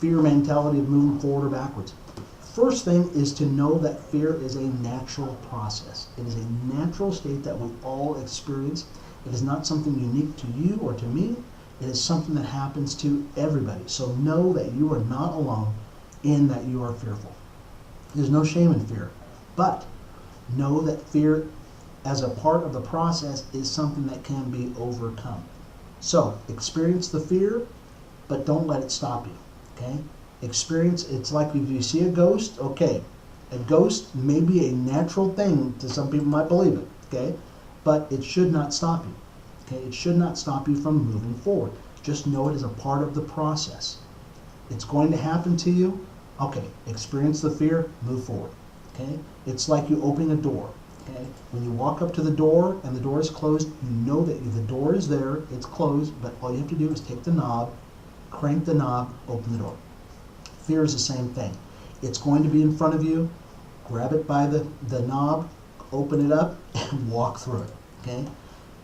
fear mentality of moving forward or backwards. First thing is to know that fear is a natural process. It is a natural state that we all experience. It is not something unique to you or to me. It is something that happens to everybody. So know that you are not alone in that you are fearful. There's no shame in fear. But know that fear as a part of the process is something that can be overcome. So experience the fear, but don't let it stop you. Okay? Experience, it's like if you see a ghost, okay, A ghost may be a natural thing to some people might believe it, okay? But it should not stop you, okay? It should not stop you from moving forward. Just know it is a part of the process. It's going to happen to you. Okay, experience the fear, move forward, okay? It's like you opening a door, okay? When you walk up to the door and the door is closed, you know that the door is there, it's closed, but all you have to do is take the knob, crank the knob, open the door. Fear is the same thing. It's going to be in front of you. Grab it by the knob, open it up, and walk through it, okay?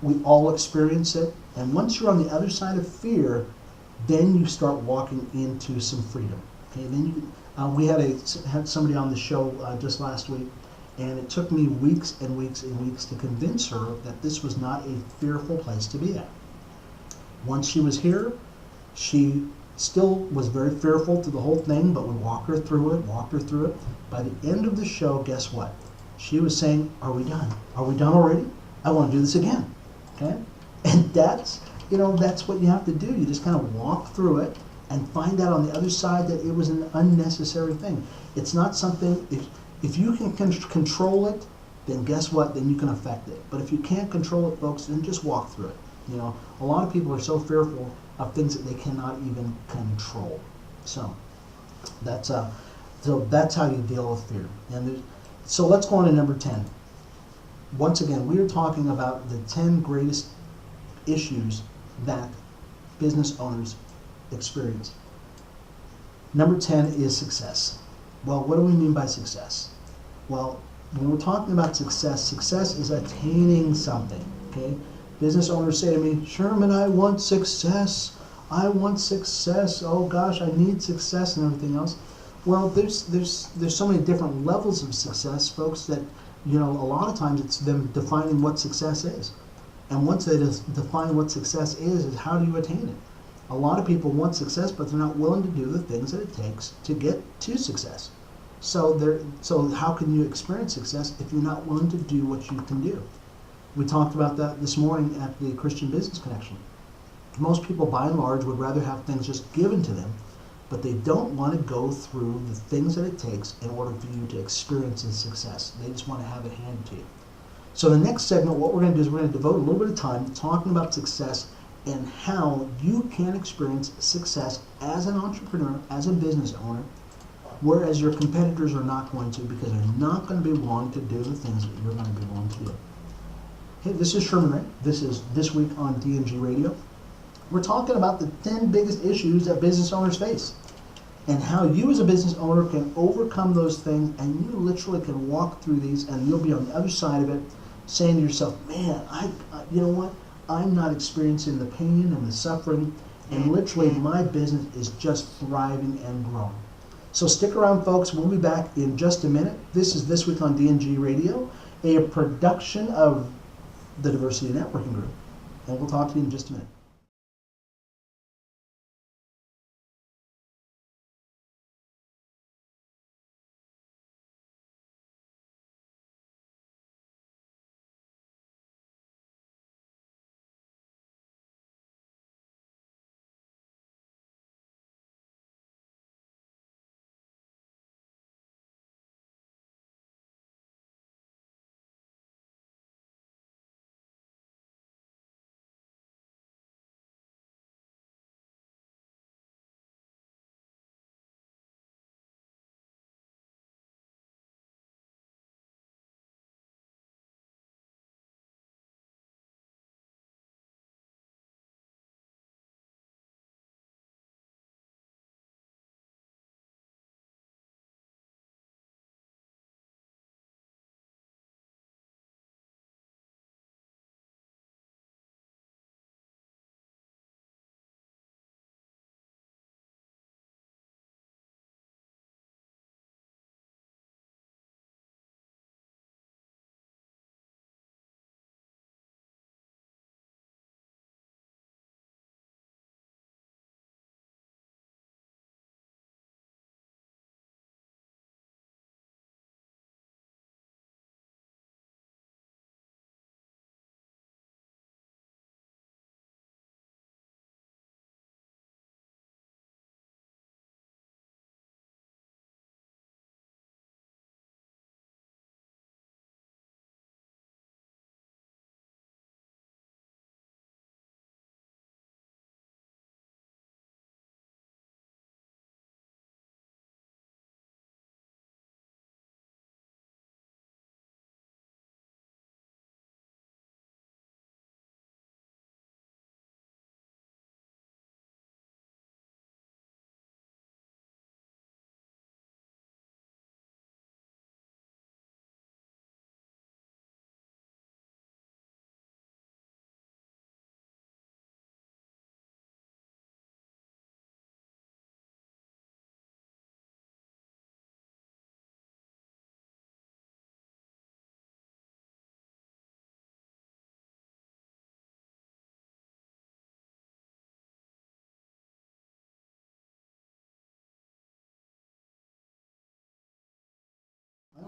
We all experience it, and once you're on the other side of fear, then you start walking into some freedom, okay? Then we had somebody on the show just last week, and it took me weeks and weeks and weeks to convince her that this was not a fearful place to be at. Once she was here, she still was very fearful to the whole thing, but we walked her through it, walked her through it. By the end of the show, guess what? She was saying, are we done? Are we done already? I want to do this again, okay? And that's what you have to do. You just kind of walk through it and find out on the other side that it was an unnecessary thing. It's not something, if you can control it, then guess what? Then you can affect it. But if you can't control it, folks, then just walk through it. A lot of people are so fearful of things that they cannot even control. So that's how you deal with fear. So let's go on to number 10. Once again, we are talking about the 10 greatest issues that business owners experience. Number 10 is success. Well, what do we mean by success? Well, when we're talking about success is attaining something, okay? Business owners say to me, Sherman, I want success. I want success. Oh gosh, I need success and everything else. Well, there's so many different levels of success, folks, that a lot of times it's them defining what success is. And once they define what success is how do you attain it? A lot of people want success, but they're not willing to do the things that it takes to get to success. So how can you experience success if you're not willing to do what you can do? We talked about that this morning at the Christian Business Connection. Most people, by and large, would rather have things just given to them, but they don't want to go through the things that it takes in order for you to experience the success. They just want to have it handed to you. So the next segment, what we're going to do is we're going to devote a little bit of time talking about success and how you can experience success as an entrepreneur, as a business owner, whereas your competitors are not going to, because they're not going to be willing to do the things that you're going to be willing to do. Hey, this is Sherman Ray. This is This Week on DNG Radio. We're talking about the 10 biggest issues that business owners face and how you as a business owner can overcome those things, and you literally can walk through these and you'll be on the other side of it saying to yourself, man, you know what? I'm not experiencing the pain and the suffering, and literally my business is just thriving and growing. So stick around, folks. We'll be back in just a minute. This is This Week on DNG Radio, a production of the Diversity Networking Group. And we'll talk to you in just a minute.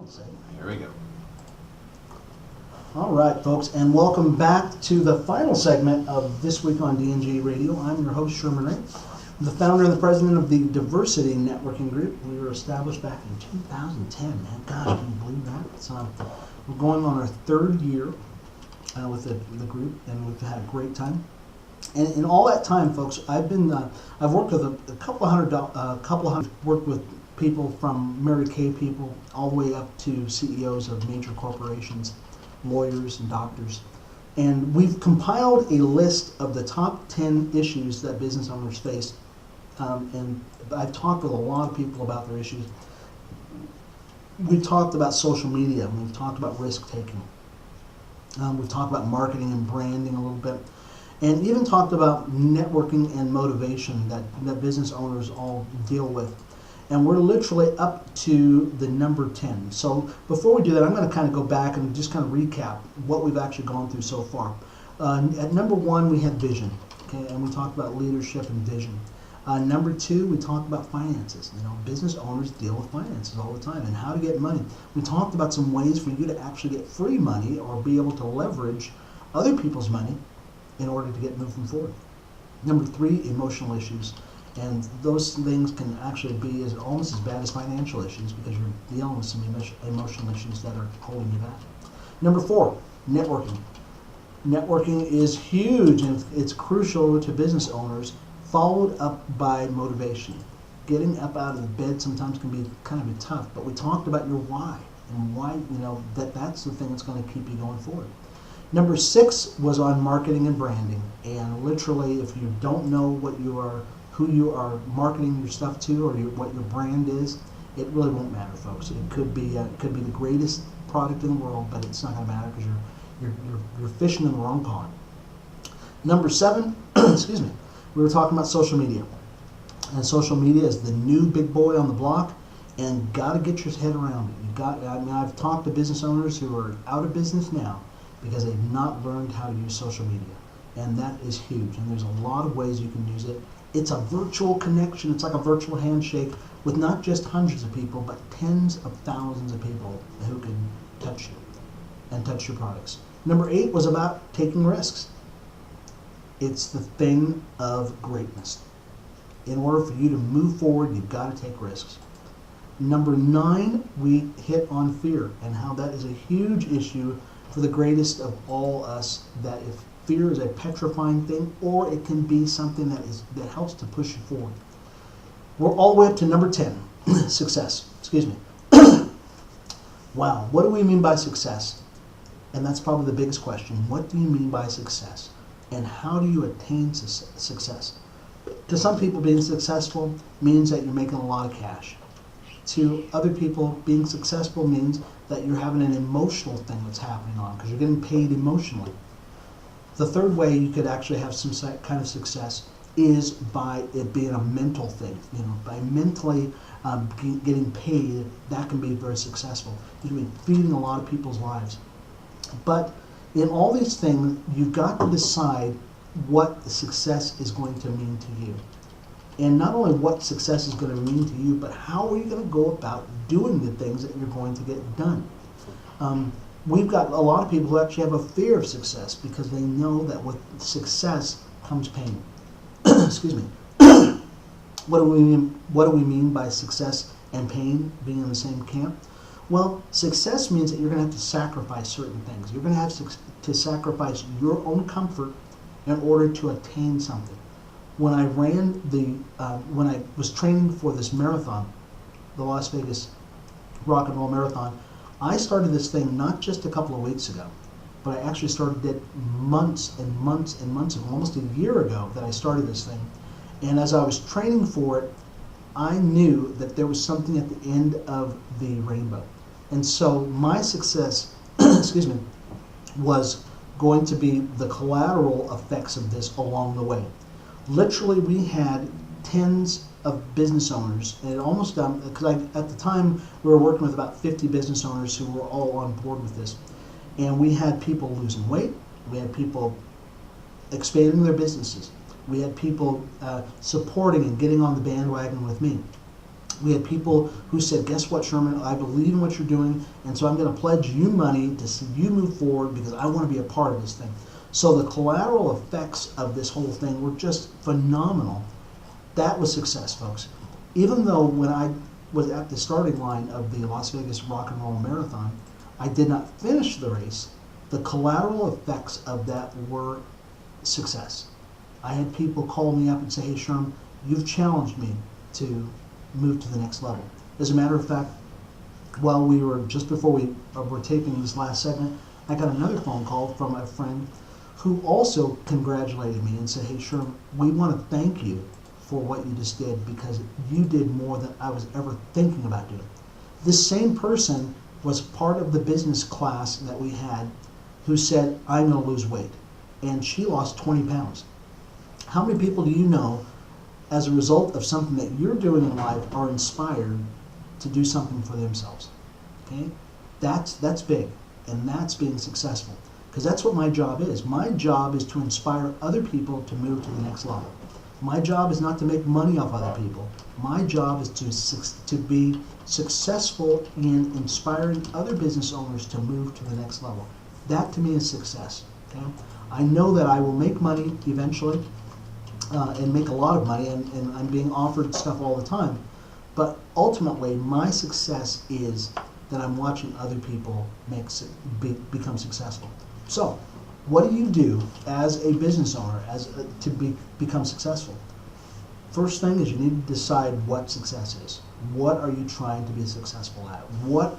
final segment. Here we go. All right, folks, and welcome back to the final segment of This Week on DNG Radio. I'm your host, Sherman Ray. I'm the founder and the president of the Diversity Networking Group. We were established back in 2010, man. Gosh, can you believe that? We're going on our third year with the group, and we've had a great time. And in all that time, folks, I've worked with a couple hundred, worked with people from Mary Kay people all the way up to CEOs of major corporations, lawyers and doctors. And we've compiled a list of the top 10 issues that business owners face. And I've talked with a lot of people about their issues. We've talked about social media. We've talked about risk taking. We've talked about marketing and branding a little bit. And even talked about networking and motivation that business owners all deal with. And we're literally up to the number 10. So before we do that, I'm going to kind of go back and just kind of recap what we've actually gone through so far. At number 1, we had vision, okay, and we talked about leadership and vision. Number 2, we talked about finances. You know, business owners deal with finances all the time and how to get money. We talked about some ways for you to actually get free money or be able to leverage other people's money in order to get moving forward. Number 3, emotional issues. And those things can actually be almost as bad as financial issues because you're dealing with some emotional issues that are holding you back. Number 4, networking. Networking is huge and it's crucial to business owners, followed up by motivation. Getting up out of the bed sometimes can be kind of tough, but we talked about your why and why, you know, that's the thing that's going to keep you going forward. Number 6 was on marketing and branding. And literally, if you don't know who you are marketing your stuff to, or what your brand is, it really won't matter, folks. It could be the greatest product in the world, but it's not going to matter because you're fishing in the wrong pond. Number 7, excuse me, we were talking about social media, and social media is the new big boy on the block, and got to get your head around it. I've talked to business owners who are out of business now because they've not learned how to use social media, and that is huge. And there's a lot of ways you can use it. It's a virtual connection. It's like a virtual handshake with not just hundreds of people, but tens of thousands of people who can touch you and touch your products. Number 8 was about taking risks. It's the thing of greatness. In order for you to move forward, you've got to take risks. Number 9, we hit on fear and how that is a huge issue for the greatest of all us, that if fear is a petrifying thing, or it can be something that helps to push you forward. We're all the way up to number 10, success. Excuse me. Wow, what do we mean by success? And that's probably the biggest question. What do you mean by success? And how do you attain success? To some people, being successful means that you're making a lot of cash. To other people, being successful means that you're having an emotional thing that's happening on, because you're getting paid emotionally. The third way you could actually have some kind of success is by it being a mental thing. You know, by mentally getting paid, that can be very successful. You can be feeding a lot of people's lives. But in all these things, you've got to decide what success is going to mean to you. And not only what success is going to mean to you, but how are you going to go about doing the things that you're going to get done. We've got a lot of people who actually have a fear of success because they know that with success comes pain. Excuse me. What do we mean by success and pain being in the same camp? Well, success means that you're going to have to sacrifice certain things. You're going to have to sacrifice your own comfort in order to attain something. When I when I was training for this marathon, the Las Vegas Rock and Roll Marathon, I started this thing not just a couple of weeks ago, but I actually started it months and months and months ago, almost a year ago that I started this thing. And as I was training for it, I knew that there was something at the end of the rainbow. And so my success, excuse me, was going to be the collateral effects of this along the way. Literally, we had tens of business owners, and it almost because at the time we were working with about 50 business owners who were all on board with this, and we had people losing weight, we had people expanding their businesses, we had people supporting and getting on the bandwagon with me. We had people who said, guess what, Sherman, I believe in what you're doing, and so I'm going to pledge you money to see you move forward because I want to be a part of this thing. So the collateral effects of this whole thing were just phenomenal. That was success, folks. Even though when I was at the starting line of the Las Vegas Rock and Roll Marathon, I did not finish the race, the collateral effects of that were success. I had people call me up and say, hey, Sherm, you've challenged me to move to the next level. As a matter of fact, while we were, just before we were taping this last segment, I got another phone call from a friend who also congratulated me and said, hey, Sherm, we want to thank you for what you just did because you did more than I was ever thinking about doing. This same person was part of the business class that we had who said, I'm going to lose weight. And she lost 20 pounds. How many people do you know, as a result of something that you're doing in life, are inspired to do something for themselves? Okay? That's big, and that's being successful. Because that's what my job is. My job is to inspire other people to move to the next level. My job is not to make money off other people. My job is to be successful in inspiring other business owners to move to the next level. That to me is success. Okay? I know that I will make money eventually and make a lot of money, and I'm being offered stuff all the time. But ultimately, my success is that I'm watching other people become successful. So, what do you do as a business owner to become successful? First thing is you need to decide what success is. What are you trying to be successful at? What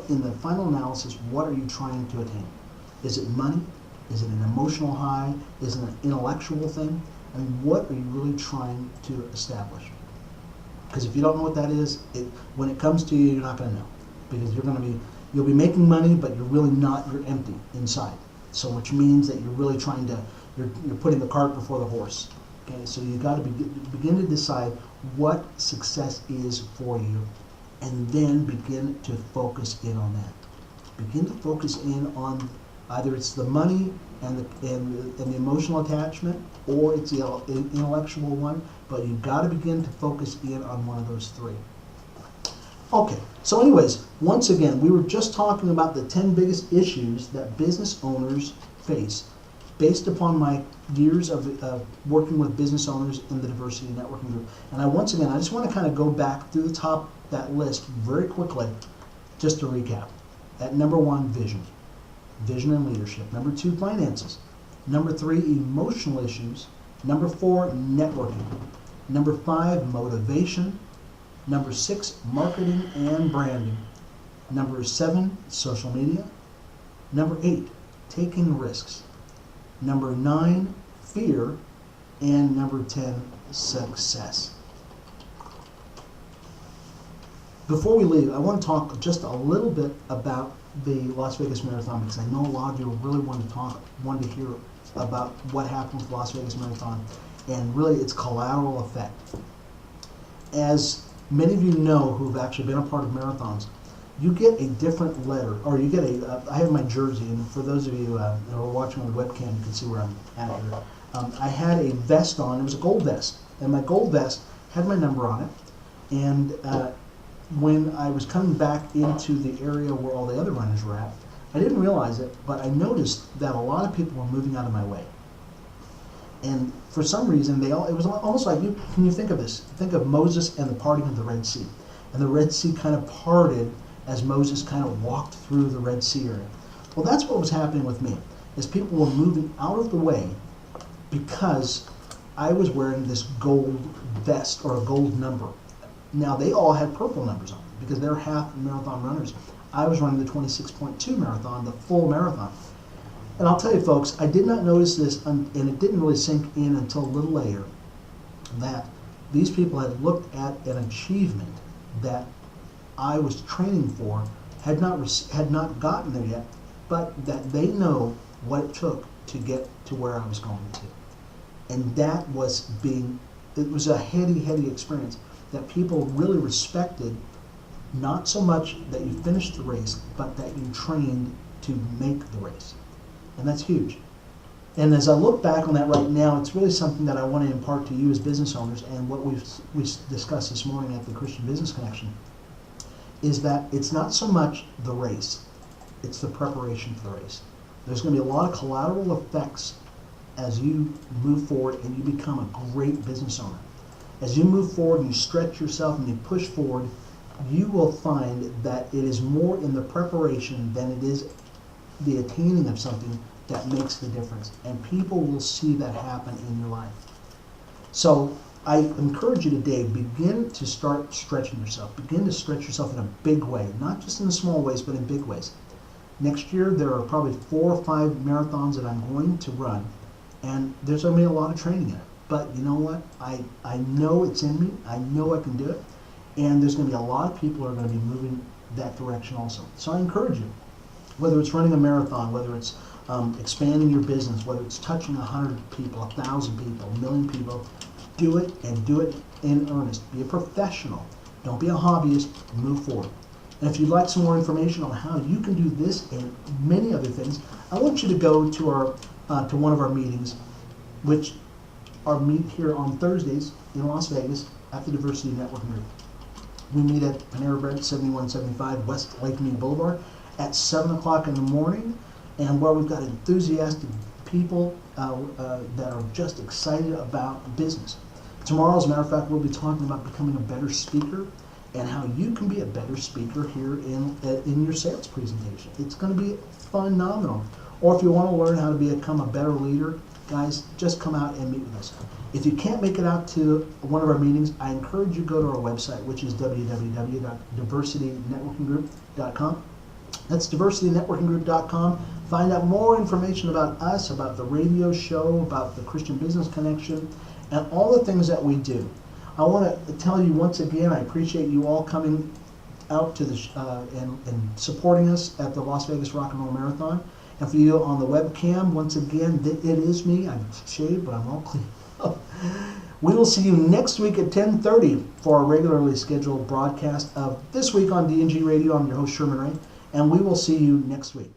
in the final analysis, what are you trying to attain? Is it money? Is it an emotional high? Is it an intellectual thing? I mean, what are you really trying to establish? Because if you don't know what that is, when it comes to you, you're not going to know. Because you'll be making money, but you're really not, you're empty inside. So which means that you're really trying to, you're putting the cart before the horse. Okay, so you got to begin to decide what success is for you, and then begin to focus in on that. Begin to focus in on either it's the money and the emotional attachment, or it's the intellectual one. But you've got to begin to focus in on one of those three. Okay, so anyways, once again, we were just talking about the 10 biggest issues that business owners face based upon my years of working with business owners in the diversity networking group. And I just want to kind of go back through the top of that list very quickly, just to recap. At number 1, vision and leadership. Number 2, finances. Number 3, emotional issues. Number 4, networking. Number 5, motivation. Number 6, marketing and branding. Number 7, social media. Number 8, taking risks. Number 9, fear. And number 10, success. Before we leave, I want to talk just a little bit about the Las Vegas Marathon, because I know a lot of you really wanted to hear about what happened with the Las Vegas Marathon and really its collateral effect. As many of you know who've actually been a part of marathons, you get a different letter, or you get I have my jersey, and for those of you that are watching on the webcam, you can see where I'm at here. I had a vest on, it was a gold vest, and my gold vest had my number on it, and when I was coming back into the area where all the other runners were at, I didn't realize it, but I noticed that a lot of people were moving out of my way. And for some reason, it was almost like, can you think of this? Think of Moses and the parting of the Red Sea. And the Red Sea kind of parted as Moses kind of walked through the Red Sea area. Well, that's what was happening with me, is people were moving out of the way because I was wearing this gold vest or a gold number. Now, they all had purple numbers on them because they're half marathon runners. I was running the 26.2 marathon, the full marathon. And I'll tell you, folks, I did not notice this, and it didn't really sink in until a little later, that these people had looked at an achievement that I was training for, had not gotten there yet, but that they know what it took to get to where I was going to. And that was it was a heady experience that people really respected, not so much that you finished the race, but that you trained to make the race. And that's huge. And as I look back on that right now, it's really something that I want to impart to you as business owners, and what we discussed this morning at the Christian Business Connection is that it's not so much the race, it's the preparation for the race. There's going to be a lot of collateral effects as you move forward and you become a great business owner. As you move forward and you stretch yourself and you push forward, you will find that it is more in the preparation than it is the attaining of something that makes the difference. And people will see that happen in your life. So I encourage you today, begin to start stretching yourself. Begin to stretch yourself in a big way, not just in the small ways, but in big ways. Next year, there are probably 4 or 5 marathons that I'm going to run, and there's going to be a lot of training in it. But you know what? I know it's in me. I know I can do it. And there's going to be a lot of people who are going to be moving that direction also. So I encourage you, whether it's running a marathon, whether it's expanding your business, whether it's touching 100 people, 1,000 people, 1,000,000 people, do it, and do it in earnest. Be a professional. Don't be a hobbyist. Move forward. And if you'd like some more information on how you can do this and many other things, I want you to go to our to one of our meetings, which are meet here on Thursdays in Las Vegas at the Diversity Networking Group. We meet at Panera Bread, 7175 West Lake Mead Boulevard at 7 o'clock in the morning, and where we've got enthusiastic people that are just excited about business. Tomorrow, as a matter of fact, we'll be talking about becoming a better speaker and how you can be a better speaker here in your sales presentation. It's going to be phenomenal. Or if you want to learn how to become a better leader, guys, just come out and meet with us. If you can't make it out to one of our meetings, I encourage you to go to our website, which is www.diversitynetworkinggroup.com. That's diversitynetworkinggroup.com. Find out more information about us, about the radio show, about the Christian Business Connection, and all the things that we do. I want to tell you once again, I appreciate you all coming out to the and supporting us at the Las Vegas Rock and Roll Marathon. And for you on the webcam, once again, it is me. I'm shaved, but I'm all clean. We will see you next week at 10:30 for our regularly scheduled broadcast of This Week on DNG Radio. I'm your host, Sherman Ray, and we will see you next week.